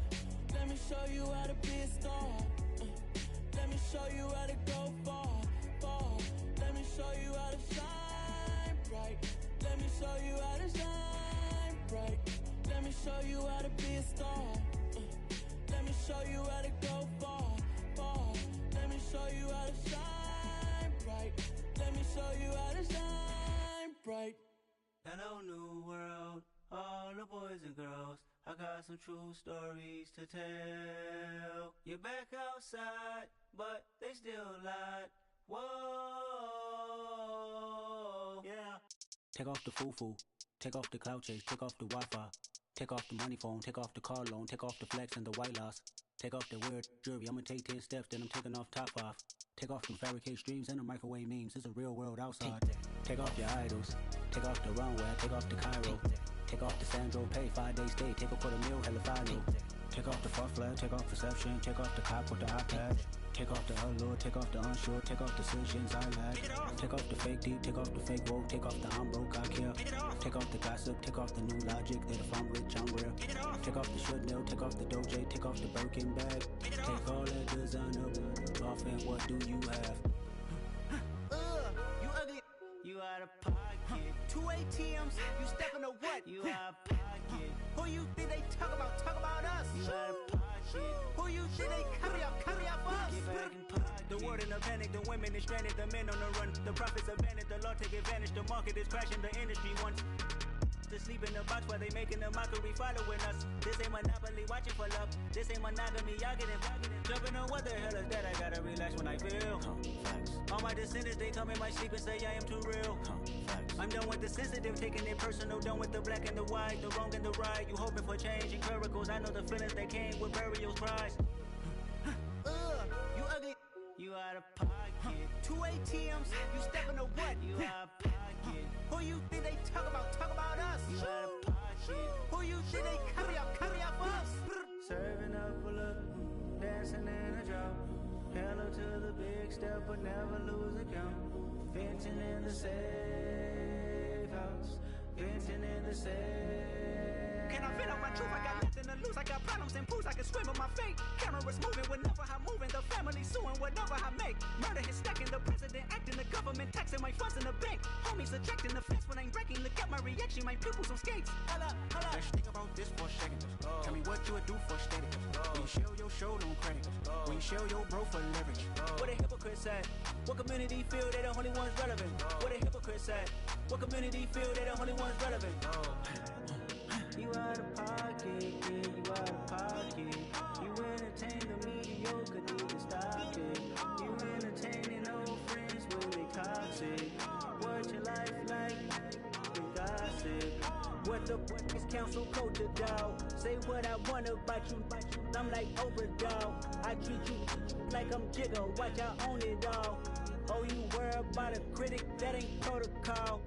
let me show you how to be a star. Let me show you how to go far, far. Let me show you how to shine bright. Let me show you how to shine bright. Let me show you how to be a star. Let me show you how to go far, far. Let me show you how to shine bright. Let me show you how to shine bright. Hello, new world, all the boys and girls. I got some true stories to tell. You're back outside, but they still lied. Whoa, yeah. Take off the foo-foo, take off the cloud chase, take off the Wi-Fi. Take off the money phone, take off the car loan, take off the flex and the white loss. Take off the weird jewelry, I'ma take 10 steps, then I'm taking off top 5. Take off them fabricate streams and the microwave memes, it's a real world outside. Take off your idols, take off the runway, take off the Cairo. Take off the Sandro, pay 5 days stay, take a $250,000, hella final. Take off the far flag, take off perception, take off the cop with the iPad. Take off the allure, take off the unsure, take off decisions I lack. Take off the fake deep, take off the fake woke, take off the I'm broke, I care. Take off the gossip, take off the new logic that if I'm rich, I'm real. Take off the should know, take off the Doja, take off the Birkin bag. Take all that designer off and what do you have? You ugly, you out of pocket. 2 ATMs, you stepping to what? You out of pocket. Who you think they talk about us? You out of pocket. Who you think they carry up for us? Get back in pocket. The world in a panic, the women is stranded, the men on the run. The profits abandoned, the law take advantage, the market is crashing, the industry wants to sleep in the box while they making a mockery following us. This ain't Monopoly, watching for love. This ain't monogamy, y'all getting jumping on what the hell is that? I gotta relax when I feel. All my descendants, they come in my sleep and say I am too real. I'm done with the sensitive, taking it personal. Done with the black and the white, the wrong and the right. You hoping for change and miracles. I know the feelings that came with burials, cries. You ugly, you out of pocket. 2 ATMs, you stepping to what? You out of pocket. Who you think they talk about us? You out of pocket. Who you think they carry up for us? Serving up a look, dancing in a drop. Hello to the big step, but never lose a count. Venting in the safe house, venting in the safe. Can I feel out my truth? I got nothing to lose. I got problems and fools. I can swim with my fate. Cameras moving whenever I'm moving. The family suing whatever I make. Murder is stacking. The president acting. The government taxing my funds in the bank. Homies ejecting the fence when I'm breaking. Look at my reaction. My pupils on skates. Holla. Let's think about this for a second. Tell me what you would do for steady. When you show your show, don't credit. When you show your bro for leverage. What a hypocrite said. What community feel they the only ones relevant? Where the hypocrites at? What community feel they the only ones relevant? You out of pocket, yeah, you out of pocket. You entertain the mediocre, need to stop it. You entertaining old friends when they toxic. What your life like? The gossip. What the fuck is council culture, dog? Say what I want about you. I'm like overdog. I treat you like I'm Jigga. Watch I own it all. Oh, you worry about a critic? That ain't protocol.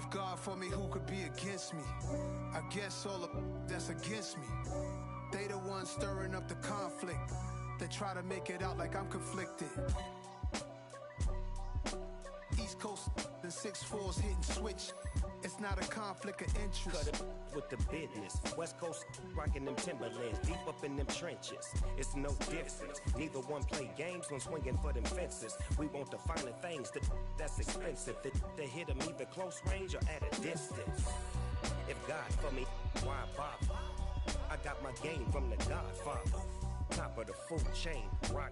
God for me, who could be against me? I guess all the that's against me. They the ones stirring up the conflict. They try to make it out like I'm conflicted. East Coast and 6'4's hitting switch. It's not a conflict of interest. Cut it with the business. West Coast rocking them Timberlands, deep up in them trenches. It's no difference. Neither one play games when swinging for them fences. We want the finer things that's expensive. That hit them either close range or at a distance. If God for me, why bother? I got my game from the Godfather. Top of the food chain, rock.